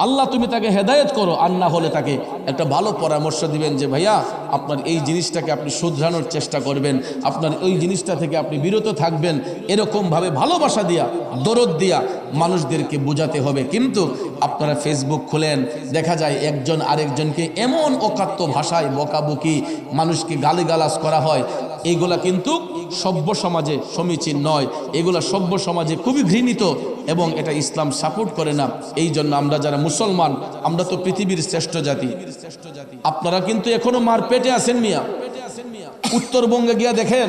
আল্লাহ তুমি তাকে হেদায়েত করো। আর না হলে তাকে একটা ভালো পরামর্শ দিবেন যে ভাইয়া, আপনার এই জিনিসটাকে আপনি শুধরানোর চেষ্টা করবেন, আপনার ওই জিনিসটা থেকে আপনি বিরত থাকবেন। এরকমভাবে ভালোবাসা দিয়া, দরদ দিয়া মানুষদেরকে বোঝাতে হবে। কিন্তু আপনারা ফেসবুক খুলেন, দেখা যায় একজন আরেকজনকে এমন অকাত্য ভাষায় বকাবকি, মানুষকে গালিগালাজ করা হয়। এইগুলা কিন্তু সভ্য সমাজে সমীচীন নয়, এগুলা সভ্য সমাজে খুবই ঘৃণিত এবং এটা ইসলাম সাপোর্ট করে না। এই জন্য আমরা যারা মুসলমান, আমরা তো পৃথিবীর শ্রেষ্ঠ জাতি। আপনারা কিন্তু এখনো মার পেটে আছেন মিয়া। উত্তরবঙ্গে গিয়া দেখেন,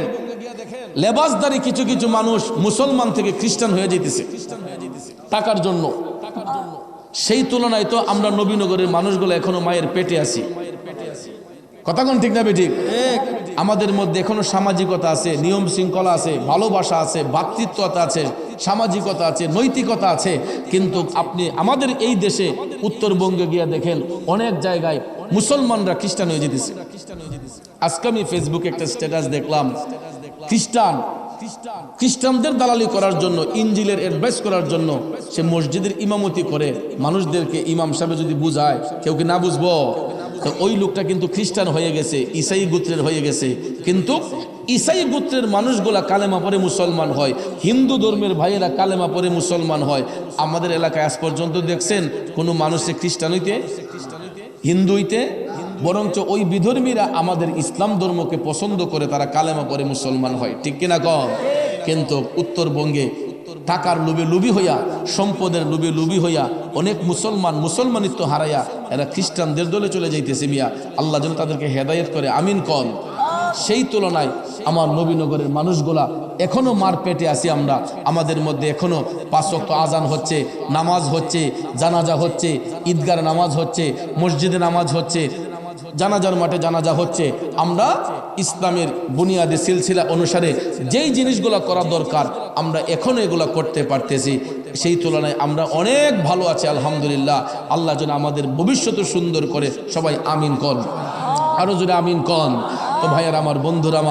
লেবাসদারি কিছু কিছু মানুষ মুসলমান থেকে খ্রিস্টান হয়ে যেতেছে টাকার জন্য। সেই তুলনায় তো আমরা নবীনগরের মানুষগুলো এখনো মায়ের পেটে আছি। কথা কোন ঠিক না বেঠিক? আমাদের মধ্যে এখনো সামাজিকতা আছে, নিয়ম শৃঙ্খলা আছে, ভালোবাসা আছে, ভ্রাতৃত্বতা আছে, সামাজিকতা আছে, নৈতিকতা আছে। কিন্তু আপনি আমাদের এই দেশে উত্তরবঙ্গে গিয়ে দেখেন, অনেক জায়গায় মুসলমানরা খ্রিস্টান হয়ে যেতেছে। আজকে আমি ফেসবুকে একটা স্ট্যাটাস দেখলাম, খ্রিস্টানদের দালালি করার জন্য, ইঞ্জিলের অ্যাডভাইস করার জন্য সে মসজিদের ইমামতি করে মানুষদেরকে। ইমাম সাহেব যদি বুঝায়, কেউ কি না বুঝবো? তো ওই লোকটা কিন্তু খ্রিস্টান হয়ে গেছে, ঈসাই গোত্রের হয়ে গেছে। কিন্তু ঈসাই গোত্রের মানুষগুলা কালেমা পরে মুসলমান হয়, হিন্দু ধর্মের ভাইয়েরা কালেমা পরে মুসলমান হয়। আমাদের এলাকায় আজ পর্যন্ত দেখছেন কোনো মানুষে খ্রিস্টান হইতে, হিন্দু হইতে? বরঞ্চ ওই বিধর্মীরা আমাদের ইসলাম ধর্মকে পছন্দ করে, তারা কালেমা পরে মুসলমান হয়, ঠিক কিনা কম? কিন্তু উত্তরবঙ্গে টাকার লোভে লুবি হইয়া, সম্পদের লোভে লুবি হইয়া অনেক মুসলমানিত্ব হারাইয়া এরা খ্রিস্টানদের দলে চলে যাইতেছে মিয়া। আল্লাহ যেন তাদেরকে হেদায়েত করে, আমিন কন। সেই তুলনায় আমার নবীনগরের মানুষগুলা এখনো মার পেটে আছি আমরা। আমাদের মধ্যে এখনো 5 ওয়াক্ত আজান হচ্ছে, নামাজ হচ্ছে, জানাজা হচ্ছে, ঈদগার নামাজ হচ্ছে, মসজিদে নামাজ হচ্ছে, জানাজার মাঠে জানাজা হচ্ছে। আমরা ইসলামের বুনিয়াদে সিলসিলা অনুসারে যেই জিনিসগুলো করা দরকার আমরা এখনো এগুলো করতে পারতেছি। সেই তুলনায় আমরা অনেক ভালো আছি আলহামদুলিল্লাহ। আল্লাহ যেন আমাদের ভবিষ্যৎ সুন্দর করে, সবাই আমিন কন, আরো জোরে আমিন কন। তো ভাইয়ার আমার বন্ধুরা,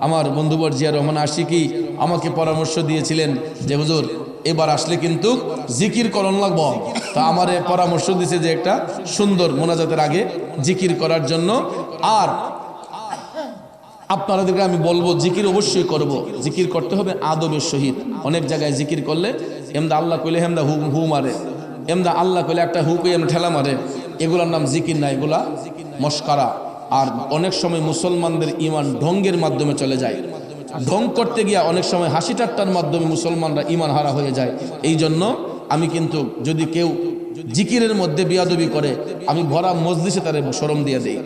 আমার বন্ধুবর জিয়া রহমান আশিকি আমাকে পরামর্শ দিয়েছিলেন যে হুজুর এবার আসলে কিন্তু জিকির করণ লাগবো। তো আমার পরামর্শ দিয়েছে যে একটা সুন্দর মোনাজাতের আগে জিকির করার জন্য। আর আপনাদেরকে আমি বলবো জিকির অবশ্যই করব, জিকির করতে হবে আদবের সহিত। অনেক জায়গায় জিকির করলে এমদা আল্লাহ কইলে হেমদা হু মারে, এমদা আল্লাহ কইলে একটা হু কই এমন ঠেলা মারে, এগুলোর নাম জিকির না, এগুলা মস্কারা। আর অনেক সময় মুসলমানদের ইমান ঢঙ্গের মাধ্যমে চলে যায়। ঢং করতে গিয়া অনেক সময় হাসি ঠাট্টার মাধ্যমে মুসলমানরা ইমান হারা হয়ে যায়। এই জন্য আমি কিন্তু যদি কেউ জিকিরের মধ্যে বিয়াদবি করে আমি ভরা মজলিসে তারে শরম দিয়ে দেই।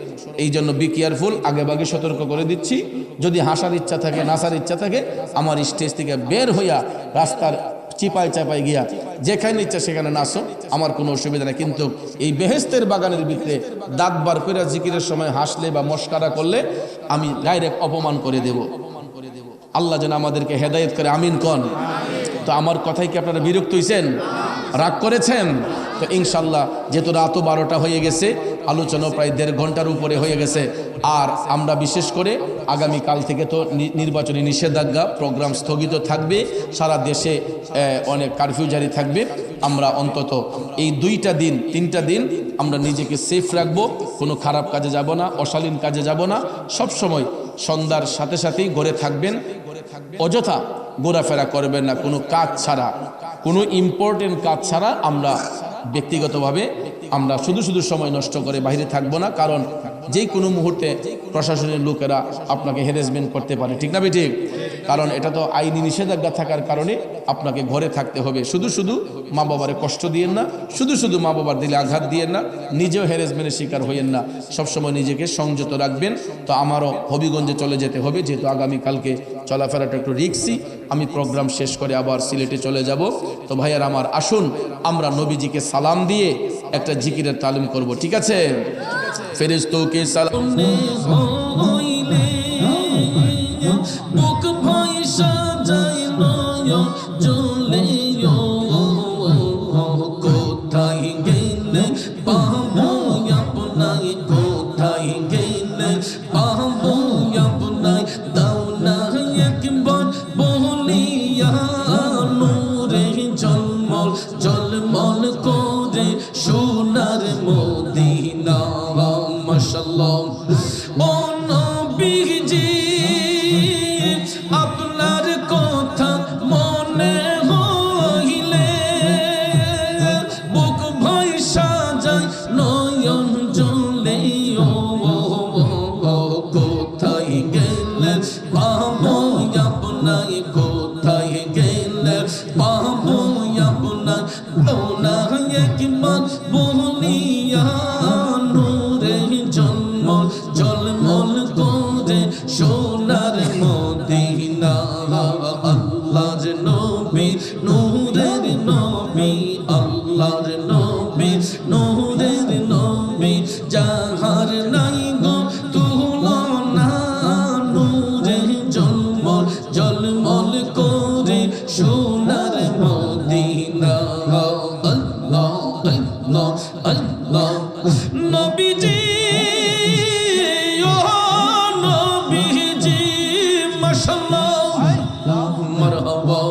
এই জন্য বি কেয়ারফুল, আগে ভাগে সতর্ক করে দিচ্ছি। যদি হাসার ইচ্ছা থাকে, নাচার ইচ্ছা থাকে, আমার স্টেজ থেকে বের হইয়া রাস্তার চিপায় চাপায় গিয়া যেখানে ইচ্ছা সেখানে নাচো, আমার কোনো অসুবিধা নেই। কিন্তু এই বেহেস্তের বাগানের ভিতরে দাঁত বার করে জিকিরের সময় হাসলে বা মস্কারা করলে আমি ডাইরেক্ট অপমান করে দেব। আল্লাহ যেন আমাদেরকে হেদায়েত করে, আমিন কন। তো আমার কথাই কি আপনারা বিরক্ত হয়েছেন, রাগ করেছেন? তো ইনশাল্লাহ যেহেতু রাতও 12টা হয়ে গেছে, আলোচনা প্রায় 1.5 ঘন্টার উপরে হয়ে গেছে। আর আমরা বিশেষ করে আগামীকাল থেকে তো নির্বাচনী নিষেধাজ্ঞা, প্রোগ্রাম স্থগিত থাকবে, সারা দেশে অনেক কারফিউ জারি থাকবে। আমরা অন্তত এই 2টা দিন 3টা দিন আমরা নিজেকে সেফ রাখবো, কোনো খারাপ কাজে যাব না, অশালীন কাজে যাব না। সব সময় সন্ধ্যার সাথে সাথেই ঘরে থাকবেন, অযথা ঘোরাফেরা করবেন না, কোনো কাজ ছাড়া, কোনো ইম্পর্টেন্ট কাজ ছাড়া। আমরা ব্যক্তিগতভাবে আমরা শুধু সময় নষ্ট করে বাইরে থাকবো না, কারণ যেই কোনো মুহূর্তে প্রশাসনের লোকেরা আপনাকে হ্যারাসমেন্ট করতে পারে, ঠিক না বেঠিক? কারণ এটা তো আইনি নিষেধাজ্ঞা থাকার কারণে আপনাকে ঘরে থাকতে হবে। শুধু মা বাবারে কষ্ট দিয়েন না, শুধু মা বাবার দিলে আঘাত দিয়েন না, নিজেও হ্যারাসমেন্টের শিকার হইয়েন না। সবসময় নিজেকে সংযত রাখবেন। তো আমারও হবিগঞ্জে চলে যেতে হবে, যেহেতু আগামীকালকে চলাফেরাটা একটু রিস্কি। আমি প্রোগ্রাম শেষ করে আবার সিলেটে চলে যাব। তো ভাইয়ার আমার, আসুন আমরা নবীজিকে সালাম দিয়ে একটা জিকিরের তালিম করব, ঠিক আছে? ফেরেশতাকে সালাম হইলে বুক ভয় সাজায় নয়ন জ্বলে, কোথায় গেলে পাবো আপনায়, কোথায় গেলে পাবো আপনায়, দাও না একবার বলিয়া নূরে ঝলমল ঝলমল করে সোনার মদিনা। মাশাআল্লাহ ও নবীজি আপনার কথা মনে হইলে বুক ভয় সাজায় নয়ন জ্বলে, কোথায় গেলে পাবো আপনায়, কোথায় গেলে পাবো আপনায়, দাও না একবার বলিয়া নূরে ঝলমল ঝলমল করে সোনার মদিনা। আল্লাহর নবী নূরের নবী, আল্লাহর নবী নূরের নবী, যাহার নাই গো তুলনা, নূরে ঝলমল ঝলমল করে সোনার মদিনা। আল্লাহ আল্লাহ আল্লাহ নবীজি, ও নবীজি মাশাআল্লাহ মারহাবা।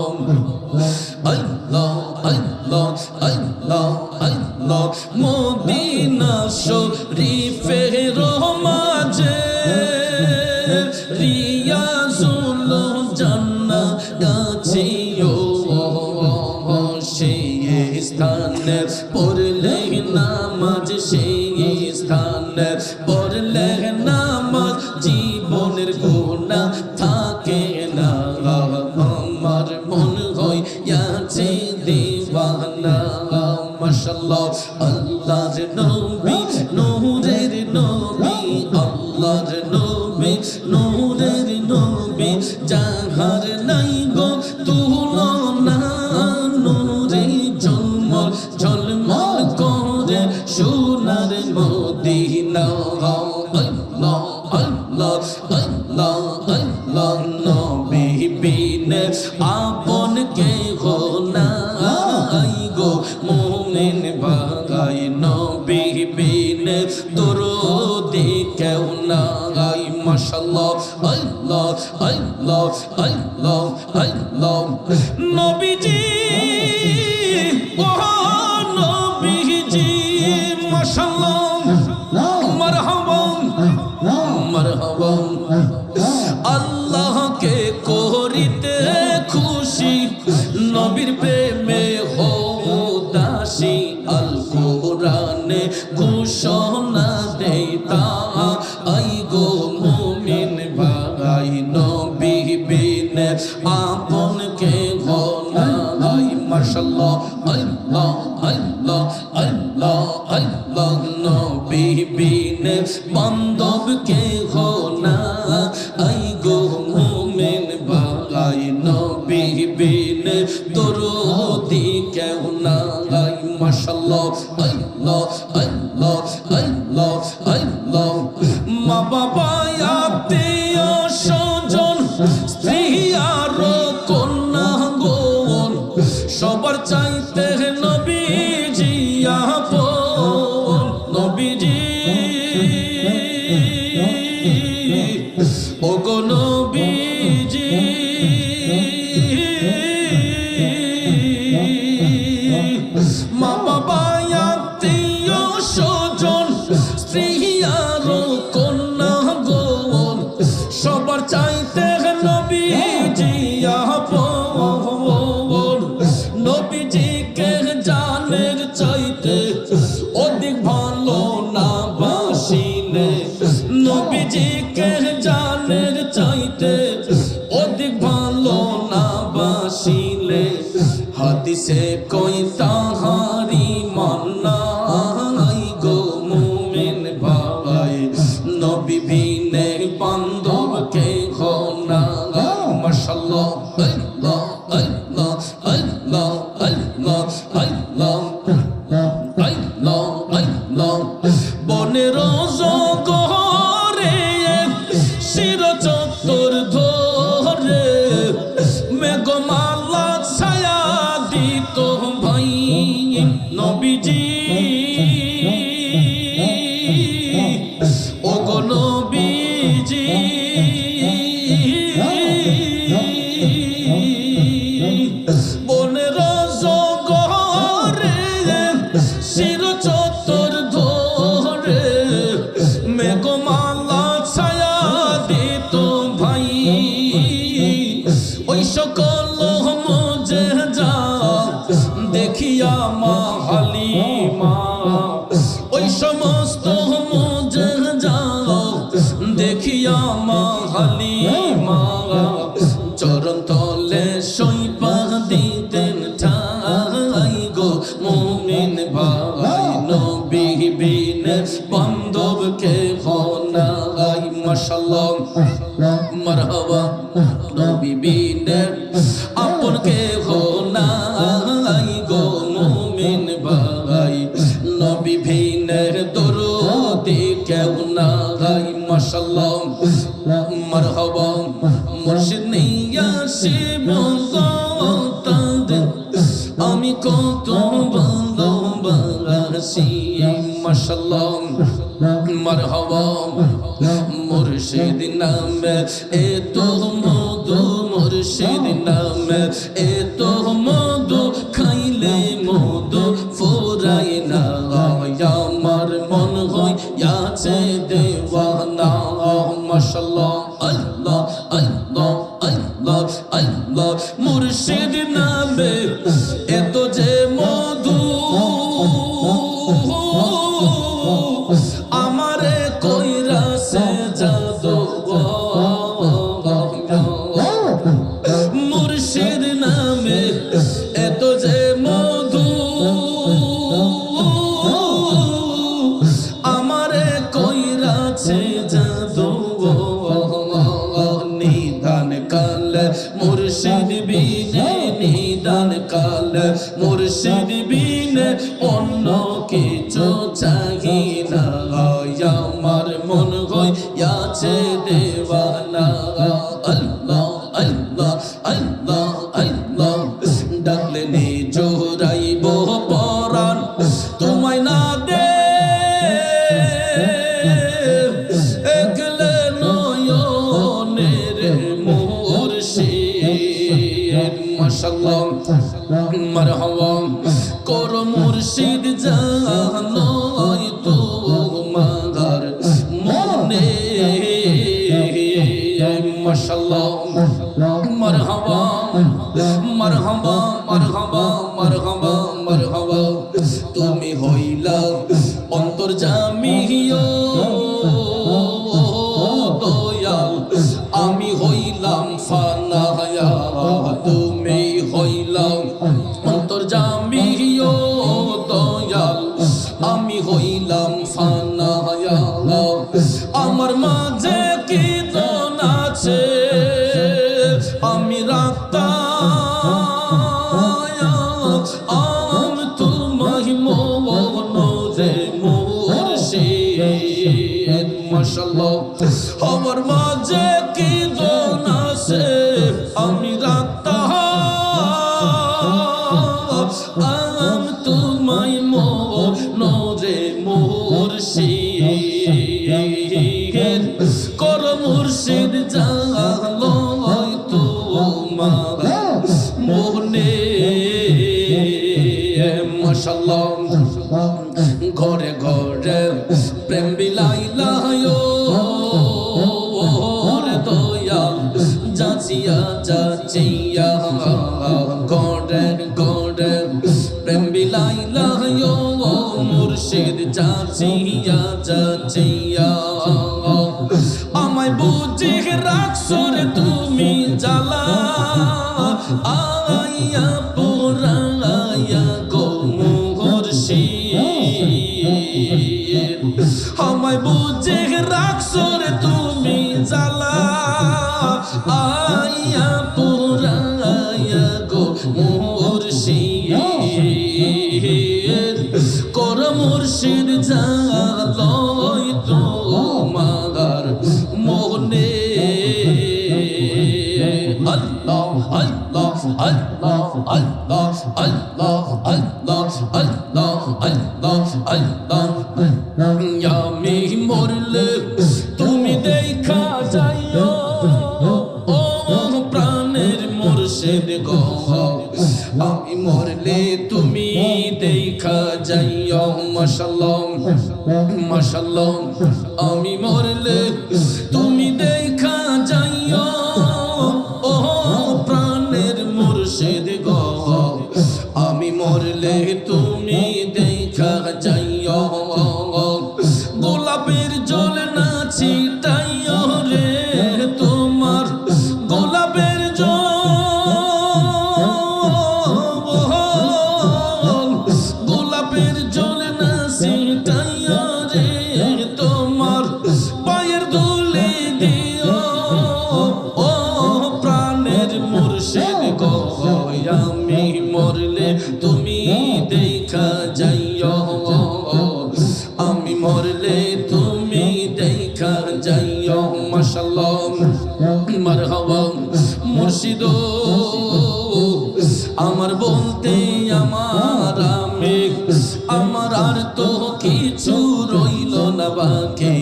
আল্লাহ আল্লাহ আল্লাহ আল্লাহ মদিনা শরীফের মাঝে রিয়াজুল জান্নাত আছে, সেই স্থানে পড়লে নামাজ, সেই স্থানে পড়লে নামাজ, জীবনের গুনাহ থাকে না। আমার মন হইয়াছে দিওয়ানা। মাশাআল্লাহ আল্লাহর নবী নূরের নবী, আল্লাহর নবী নূরের সোনার মদিনা আল্লাহ আল্লাহ আল্লাহ আল্লাহ নবী বিনে আপন কেহ নাই গো মুমিন ভাই নবী বিনে দরদি কেউ নাই মাশাআল্লাহ আল্লাহ আল্লাহ আল্লাহ আল্লাহ নবীজি ও নবীজি মাশাআল্লাহ মারহাবা মারহাবা আল্লাহকে করিতে খুশি নবীর প্রেমে হও দাসী আল কোরআনে ঘোষণা দেই তা আই গো মুমিন ভাই নবী বিনে আপন কে নাই মাশাআল্লাহ আল্লাহ আল্লাহ আল্লাহ আল্লাহ নবী বিনে বান্ধব কে নাই গো মুমিন ভাই নবী বিনে দরদি কেউ নাই মাশাআল্লাহ আল্লাহ আল্লাহ আল্লাহ আল্লাহ মা বাবা আত্মীয় স্বজন স্ত্রী আর কন্যা গণ সবার চাইতে নবীজি আপন নবীজি ও গো নবীজি মা বাবা আত্মীয় স্বজন স্ত্রী আর কন্যা গণ সবার চাইতে নবীজি আপন নবীজিকে জানের চাইতে অধিক ভালো না বাসিলে নবীজিকে জানের চাইতে অধিক ভালো না বাসিলে হাদিসে কই তাহারি মান্না গো মুমিন ভাই নবী বিনে বান্ধব কে না মাশাআল্লাহ আল্লাহ আল্লাহ আল্লাহ আল্লাহ আল্লাহ আল্লাহ আল্লাহ বনের জগরে শির চত্বর ধরে মেঘমালা ছায়া দিত ভাই নবীজি ও গো নবীজি বনের জগরে শির চত্বর ধরে মেঘমালা ছায়া দিত ভাই ওই সকল মুজিজা দেখিয়া মা হালিমা ওই সমস্ত মুজিজা দেখিয়া মা হালিমা চরণ তলে সইপা দিতেন ঠাই গো মুমিন ভাই নবী বিনে বান্ধব কে নাই মাশাআল্লাহ মারহাবা নবী বিনে আপন কে নাই গো মুমিন ভাই নবী বিনে দরদি কেউ নাই মাশাআল্লাহ মারহাবা মুর্শিদ নিয়া শিব আমি কত ভালোবাসি মাশাআল্লাহ মারহাবা মুর্শিদ নামে এত মধু মুর্শিদ নামে এত মধু খাইলে মধু ফুরাই না আমার মন হইয়াছে দেওয়ানা মাশাআল্লাহ আল্লাহ আল্লাহ আল্লাহ আল্লাহ মুর্শিদ নামে এত যে মধু আমারে কইরা সে জাদু মুর্শিদ নামে এত যে মধু আমারে কইরা সে জাদু নিদান কাল মুর্শিদ বিনে নিদান কাল মুর্শিদ বিনে অন্য কিছু চাহি মদিনা আমার মন হইয়াছে দেওয়ানা আল্লাহ আল্লাহ আল্লাহ আল্লাহ ডাকলে নি জোরাইব পরাণ তোমায় না দে একলে নয়নের মুর্শিদ মাশাআল্লাহ মারহাবা কর মুর্শিদ জানাই তোমার মনে মাশাআল্লাহ মারহাবা মারহাবা মারহাবা মারহাবা মারহাবা তুমি হইলা অন্তর্যামী দয়াল আমি হইলাম ফানা তুমি হইলাম অন্তর্যামী দয়াল আমি হইলাম ফানা আমার মাঝে কি দন আছে আমি রাখতাম তোমায় মনে মুর্শিদ মাশাআল্লাহ আমার মাঝে কি দন আছে আমি রাখতাম তোমায় মনে মুর্শিদ কর মুর্শিদ জানাই তোমার মনে মাশাআল্লাহ ঘরে ঘরে প্রেম বিলাইলা রে দয়াল যাচিয়া যাচিয়া ঘরে ঘরে প্রেম বিলাইলা মুর্শিদ যাচিয়া যাচিয়া আমায় বুঝি রাখছো রে তুমি জ্বালা আইয়া পুরাইয়া গো মুর্শিদ আমায় বুঝি রাখছো রে তুমি জ্বালা আইয়া পুরাইয়া গো মুর্শিদ কর মুর্শিদ জানাই তোমার মনে আল্লাহ আল্লাহ আল্লাহ আল্লাহ আল্লাহ আল্লাহ আল্লাহ আল্লাহ আল্লাহ আমি মরলে তুমি দেখা যাইও ও প্রাণের মুর্শিদ গো আমি মরলে তুমি দেখা যাইও মাশাআল্লাহ মাশাআল্লাহ আমি মরলে তুমি দেখা যাইও ও প্রাণের মুর্শিদ গো আমি মরলে তুমি দেখা যাইও গোলাপের জল না ছিটাইও রে তোমার গোলাপের গোলাপের জল না ছিটাইও রে তোমার পায়ের ধুলি দিও ও প্রাণের মুর্শিদ গো আমি মরলে তুমি দেখা যাইও আমি মরলে তুমি দেখা যাইও মাশাআল্লাহ মারহাবা মুর্শিদ আমার বলতে আমার আর তো কিছু রইল না বাকি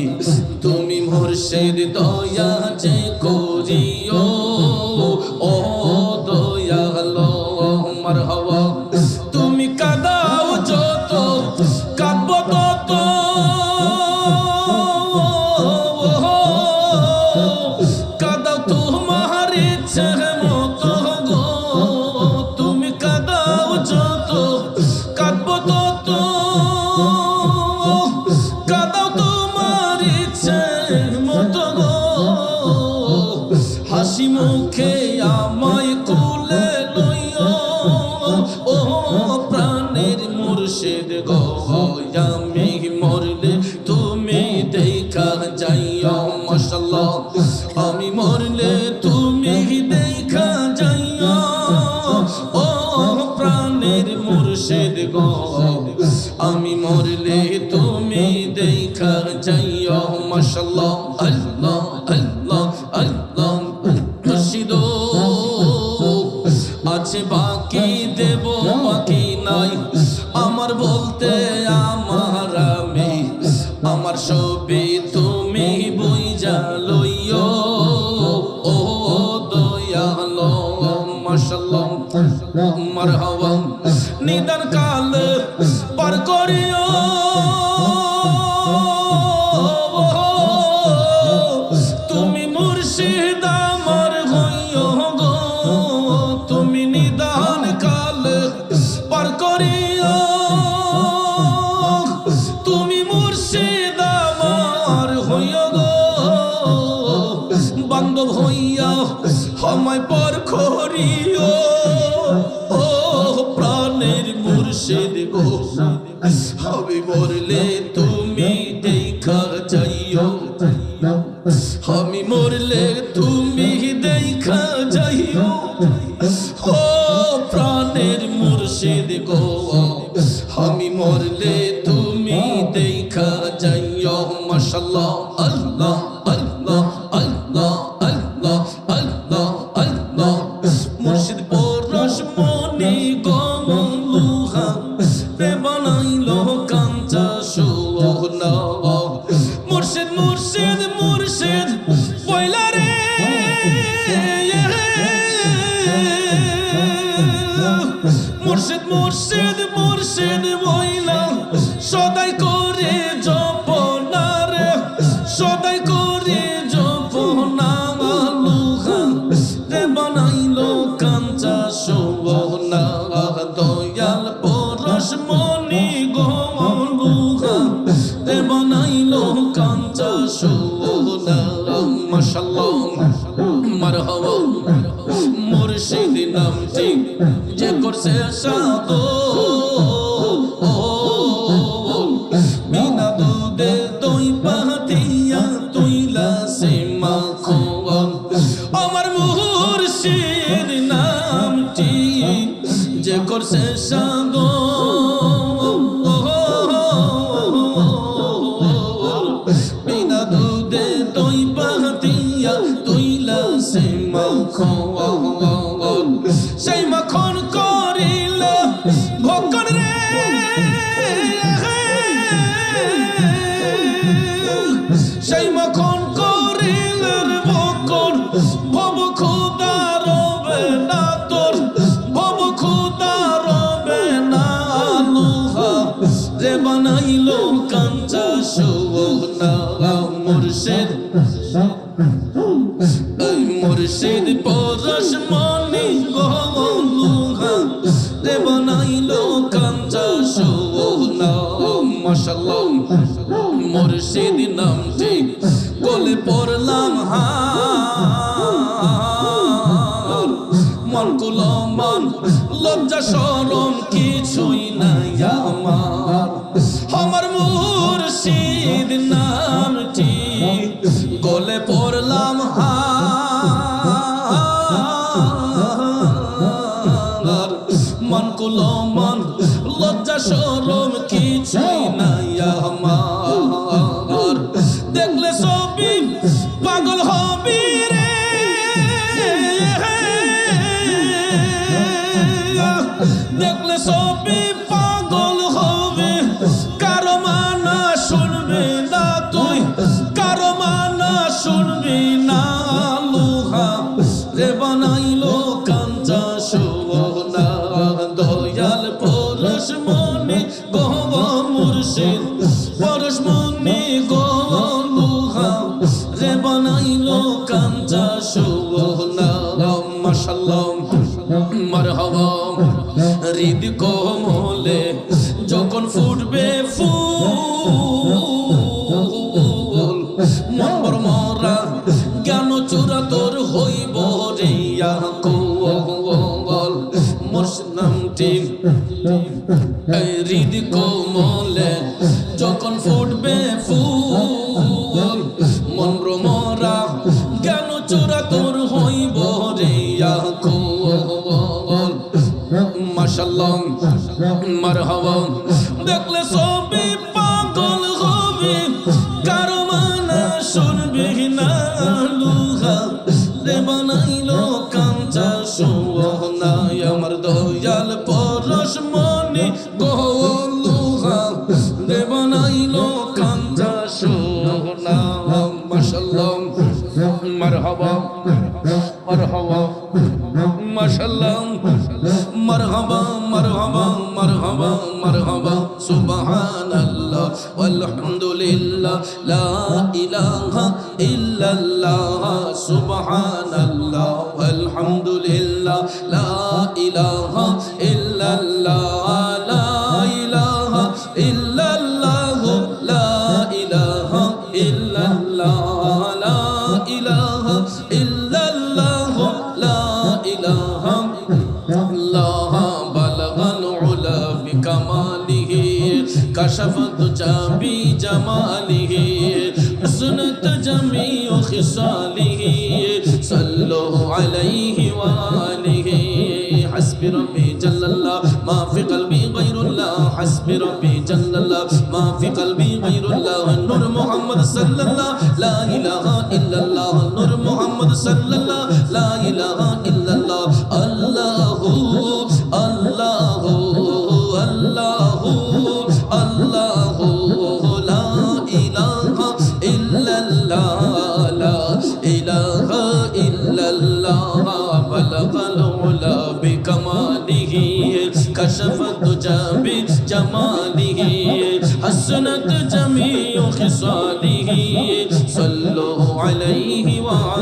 তুমি মুর্শিদ দয়া যে করিও ও দয়াল মারহাবা তুমি কাঁদাও যত কাঁদবো তত কাঁদাও তোমার ইচ্ছে মতো গো তুমি কাঁদাও যত কাঁদবো তত কাঁদাও তোমার ইচ্ছে মতো গো হাসি মুখে আমায় কোলে লইও ও প্রাণের মুর্শিদ গো আমি মরলে তুমি দেখা যাইও মাশাআল্লাহ আমি মরলে তুমি দেখা যাইও ও প্রাণের মুর্শিদ গো আমি মরলে তুমি দেখা যাইও মাশাআল্লাহ আল্লাহ আল্লাহ আল্লাহ মুর্শিদ আছে বাকি দেব বাকি নাই আমার বলতে আমার আমি আমার সবই তুমি বুঝা লইও ও দয়ালো মাশাআল্লাহ মারহাবা নিদান কাল পার করিও তুমি মুর্শিদ আমার হইও গো তুমি নিদান কাল পার করিও তুমি মুর্শিদ আমার হইও গো বান্ধব হইয়া আমায় পর করিও ও প্রাণের মুর্শিদ গো আমি মরলে তুমি দেখা যাইও আমি মরলে তুমি দেখা যাইও ও প্রাণের মুর্শিদ গো আমি মরলে তুমি দেখা যাইও মাশাআল্লাহ আল্লাহ আল্লাহ আল্লাহ আল্লাহ আল্লাহ আল্লাহ মুর্শিদ পরশ মনি গমলুহা রে বানাইলো কাঞ্চা সোনা মুর্শিদ মুর্শিদ মুর্শিদ পয়লা রে মুর্শিদ মুর্শিদ মুর্শিদ পয়লা সদাই করে জপনা রে সদাই করে জপনা লুহা রে বানাইলো কাঞ্চা সোনা দয়াল পরশ মনি গমলুহা রে বানাইলো কাঞ্চা সোনা মাশাআল্লাহ মারহাবা মুর্শিদ নামটি যে করছে সাদো বিনা দুধে দই পাতিয়া তুইলা সে মাখো আমার মুর্শিদ নামটি যে করছে সাদো বিনা দুধে দই পাতিয়া তুইলা সে মাখো সেই মাখন করিল ভক্ষণ রে সেই মাখন করিল ভক্ষণ ভব খুদা রবে না তোর ভব খুদা রবে না লুহা রে বানাইলো কাঞ্চা সোনা মুর্শিদ মুর্শিদ পরশ মনি গমলুহা রে বানাইলো কাঞ্চা সোনা মাশাআল্লাহ মুর্শিদ নামটি গলে পড়লাম হার মন কুলমান লজ্জা শরম কিছুই নাই আমার আমার মুর্শিদ নামটি গলে পড়লাম হার মন কুলমান লজ্জা শরম কিছুই নাই আমার দেখলে সবই পাগল হবি রে দেখলে সবই পাগল হবে কারো মানা শুনবে না তুই কারো মানা শুনবি না লুহা রে বানাইলো কাঞ্চা সোনা দয়াল পরশ মনি গো মুর্শিদ পরশ মনি গো লুহা রে বানাইলো কাঞ্চা সোনা মাশাআল্লাহ মারহাবা হৃদ কোমলে যখন ফুটবে ফুল মন বড় মরা জ্ঞান চূড়া তোর হইব রে কোল মুর্শিদ নামটি হৃদ কোমলে যখন ফুটবে ফুল মন বড় মরা জ্ঞান চূড়া তোর হইব রে কোল মাশাআল্লাহ মারহাবা দেখলে সবই পাগল হবে কারো মানা শুনবে না লুহা রে বানাইলো কাঞ্চা সোনা আমার দয়াল পরশ মনে গোলুহা রে বানাইলো কাঞ্চা সোনা মাশাআল্লাহ মারহাবা মারহাবা মাশাআল্লাহ মারহাবা মারহাবা মারহাবা মারহাবা সুবহানাল্লাহ ওয়ালহামদুলিল্লাহ লা ইলাহা ইল্লাল্লাহ সুবহানাল্লাহ ওয়ালহামদুলিল্লাহ লা ইলাহা ইল্লাল্লাহ লা ইলাহা ইল্লাল্লাহ লা ইলাহা ইল্লাল্লাহ লা ইলাহা ইল্লাল্লাহ লা ইলাহা ইল্লাল্লাহ বালাগাল উলা বিকামালিহি কাশাফত জাবি জামালিহি حسنت جميع خصاله صلوا عليه وآله حسبي ربي جل الله ما في قلبي غير الله حسبي ربي جل الله ما في قلبي غير الله نور محمد صلى الله لا إله إلا الله نور محمد صلى الله لا إله إلا الله الله الله الله الله لا إله إلا الله لا إله إلا الله بلغ العلا بكماله كشف الدجى بجماله حسنت جميع خصاله صلوا عليه وعلى